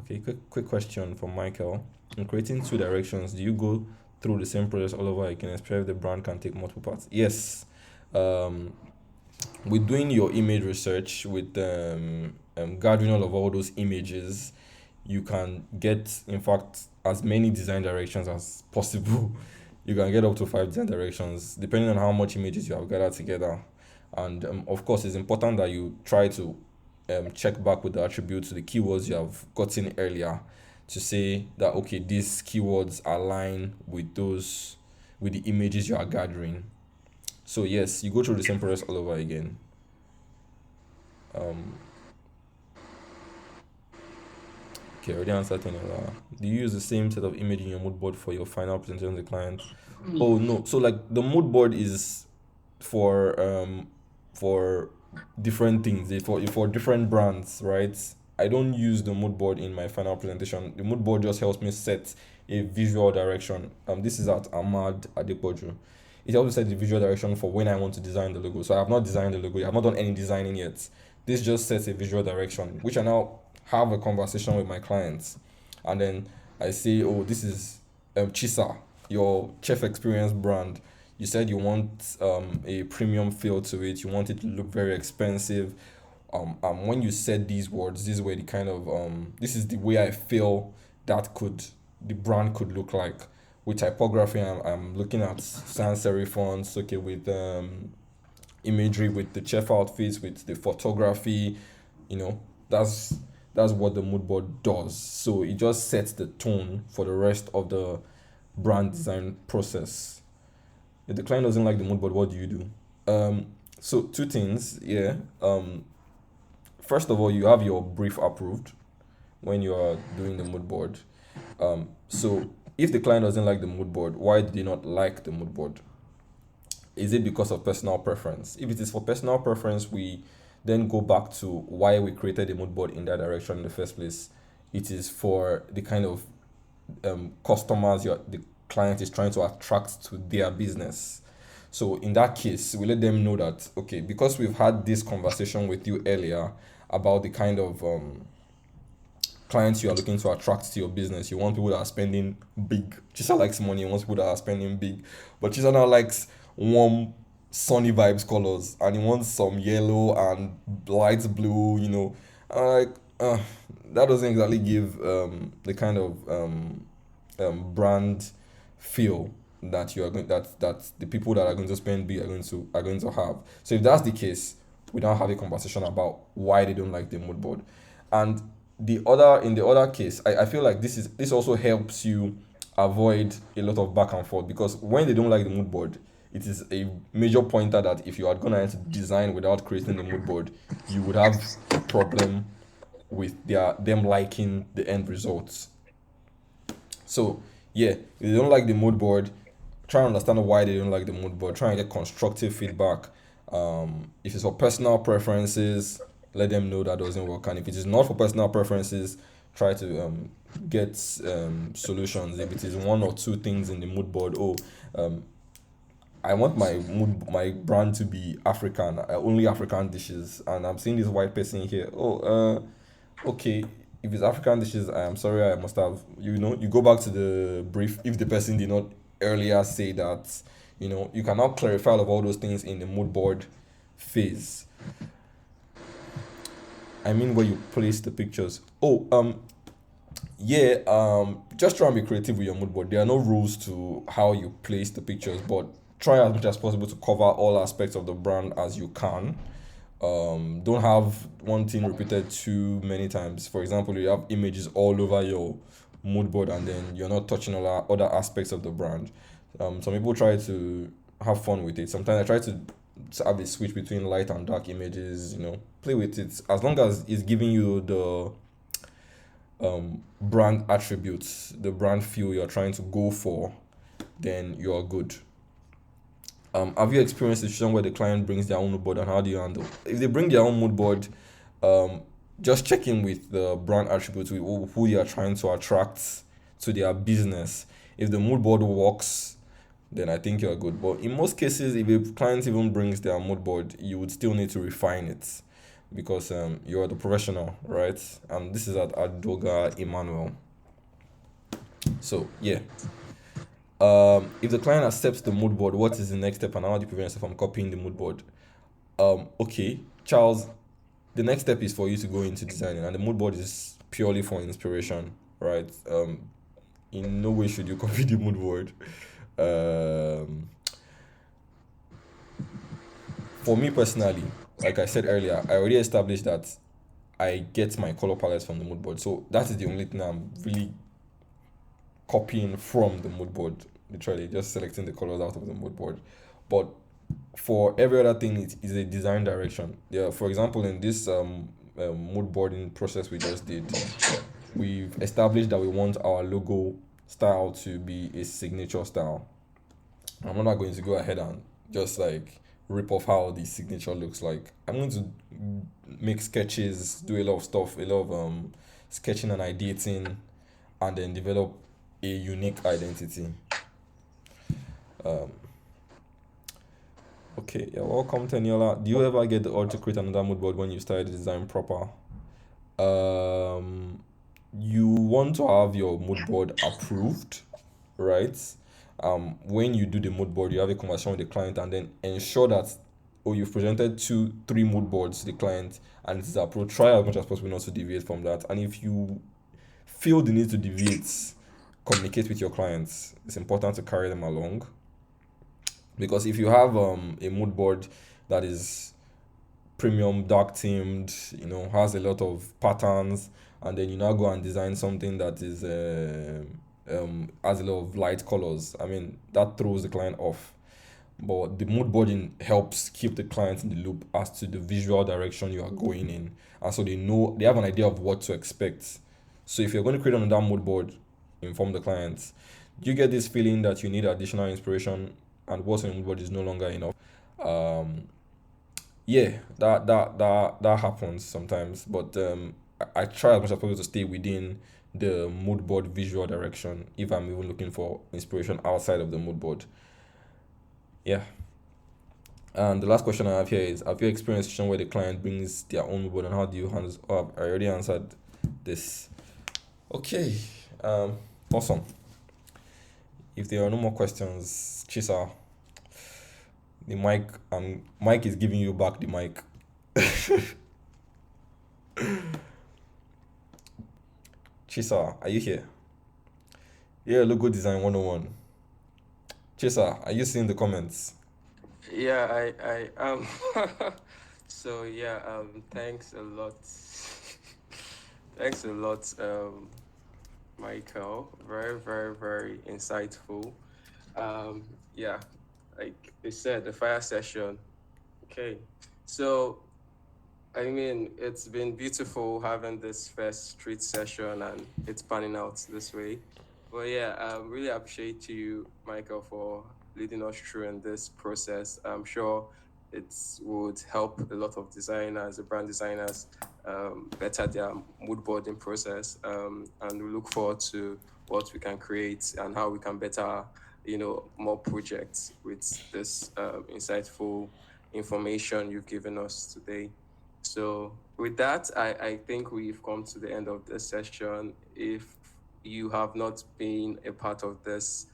Okay, quick question from Michael. In creating 2 directions, do you go through the same process all over again, especially if the brand can take multiple parts? Yes. With doing your image research, with gathering all those images, you can get, in fact, as many design directions as possible. You can get up to 5 design directions, depending on how much images you have gathered together. And of course, it's important that you try to check back with the attributes, the keywords you have gotten earlier, to say that okay, these keywords align with the images you are gathering. So yes, you go through the same process all over again. Okay, already answered Teniola. Do you use the same set of image in your mood board for your final presentation to the client? Oh no. So like the mood board is for different things. For different brands, right? I don't use the mood board in my final presentation. The mood board just helps me set a visual direction. This is at Ahmad Adepoju. It helps me set the visual direction for when I want to design the logo. So I have not designed the logo. I have not done any designing yet. This just sets a visual direction, which I now have a conversation with my clients, and then I say, oh, this is Chisa, your chef experience brand. You said you want a premium feel to it. You want it to look very expensive. When you said these words, these were the kind of this is the way I feel that could the brand could look like. With typography, I'm looking at sans serif fonts, okay, with imagery, with the chef outfits, with the photography, you know, that's that's what the mood board does. So it just sets the tone for the rest of the brand design process. If the client doesn't like the mood board, what do you do? So two things, yeah. First of all, you have your brief approved when you are doing the mood board. So if the client doesn't like the mood board, why do they not like the mood board? Is it because of personal preference? If it is for personal preference, we then go back to why we created a mood board in that direction in the first place. It is for the kind of customers the client is trying to attract to their business. So in that case, we let them know that, okay, because we've had this conversation with you earlier about the kind of clients you are looking to attract to your business. You want people that are spending big. Chisa likes money, wants people that are spending big. But Chisa now likes warm, sunny vibes colors, and he wants some yellow and light blue, you know. Like, that doesn't exactly give the kind of brand feel that you are going that the people that are going to spend big are going to have. So if that's the case, we don't have a conversation about why they don't like the mood board. And the other case, I feel like this also helps you avoid a lot of back and forth, because when they don't like the mood board, it is a major pointer that if you are gonna design without creating the mood board, you would have a problem with them liking the end results. So yeah, if they don't like the mood board, try and understand why they don't like the mood board. Try and get constructive feedback. If it's for personal preferences, let them know that doesn't work. And if it is not for personal preferences, try to get solutions. If it is one or two things in the mood board, um, I want my brand to be African, only African dishes, and I'm seeing this white person here. Okay, if it's African dishes, I am sorry, I must have, you go back to the brief if the person did not earlier say that, you cannot clarify all of all those things in the mood board phase. I mean, where you place the pictures. Yeah, just try and be creative with your mood board. There are no rules to how you place the pictures, but try as much as possible to cover all aspects of the brand as you can. Don't have one thing repeated too many times. For example, you have images all over your mood board and then you're not touching other aspects of the brand. Some people try to have fun with it. Sometimes I try to have a switch between light and dark images, play with it as long as it's giving you the brand attributes, the brand feel you're trying to go for, then you're good. Have you experienced a situation where the client brings their own mood board, and how do you handle? If they bring their own mood board, just check in with the brand attributes, with who they are trying to attract to their business. If the mood board works, then I think you're good. But in most cases, if a client even brings their mood board, you would still need to refine it, because you are the professional, right? And this is at Adoga Emmanuel. So yeah. If the client accepts the mood board, what is the next step, and how do you prevent yourself from copying the mood board? Okay, Charles, the next step is for you to go into designing, and the mood board is purely for inspiration, right? In no way should you copy the mood board. Um, for me personally, like I said earlier, I already established that I get my color palettes from the mood board, so that is the only thing I'm really copying from the mood board. Literally, just selecting the colors out of the mood board. But for every other thing, it is a design direction. Yeah, for example, in this mood boarding process we just did, we've established that we want our logo style to be a signature style. I'm not going to go ahead and just like rip off how the signature looks like. I'm going to make sketches, do a lot of stuff, a lot of sketching and ideating, and then develop a unique identity. Um, okay, yeah, welcome Teniola. Do you ever get the urge to create another mood board when you started the design proper? You want to have your mood board approved, right? When you do the mood board, you have a conversation with the client and then ensure that, oh, you've presented 2 3 mood boards to the client and it's approved. Try as much as possible not to deviate from that. And if you feel the need to deviate, communicate with your clients. It's important to carry them along, because if you have a mood board that is premium dark themed, has a lot of patterns, and then you now go and design something that is has a lot of light colors, I mean, that throws the client off. But the mood boarding helps keep the client in the loop as to the visual direction you are going in, and so they have an idea of what to expect. So if you're going to create another mood board, inform the clients. Do you get this feeling that you need additional inspiration and what's on the mood board is no longer enough? um yeah, that happens sometimes, but I try as much as possible to stay within the mood board visual direction if I'm even looking for inspiration outside of the mood board. Yeah. And the last question I have here is: have you experienced a situation where the client brings their own mood board, and how do you handle? Oh, I already answered this. Okay. Awesome. If there are no more questions, Chisa, the mic is giving you back the mic. Chisa, are you here? Yeah, logo design 101. Chisa, are you seeing the comments? Yeah, so yeah, thanks a lot. Thanks a lot, Michael. Very, very, very insightful. Yeah, like they said, the fire session. Okay. So I mean, it's been beautiful having this first street session and it's panning out this way. But yeah, I really appreciate you, Michael, for leading us through in this process. I'm sure it would help a lot of designers, the brand designers, better their mood boarding process. And we look forward to what we can create and how we can better, more projects with this insightful information you've given us today. So with that, I think we've come to the end of this session. If you have not been a part of this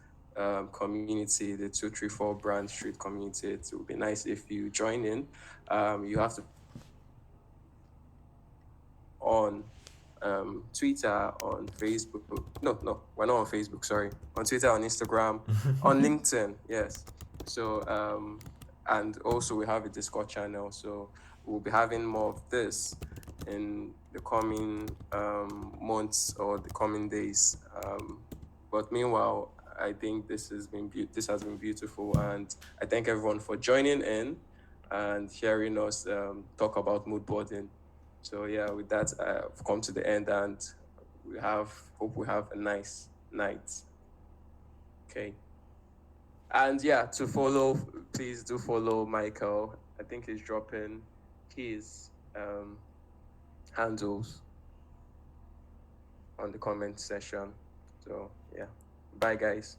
community, the 234 Brand Street community, it would be nice if you join in. You have to on Twitter, on Facebook. No, we're not on Facebook, sorry. On Twitter, on Instagram, on LinkedIn, yes. So, and also we have a Discord channel. So we'll be having more of this in the coming months or the coming days. But meanwhile, I think this has been beautiful, and I thank everyone for joining in and hearing us talk about mood boarding. So yeah, with that, I've come to the end, and hope we have a nice night. Okay. And yeah, to follow, please do follow Michael. I think he's dropping his handles on the comment section. So yeah. Bye guys.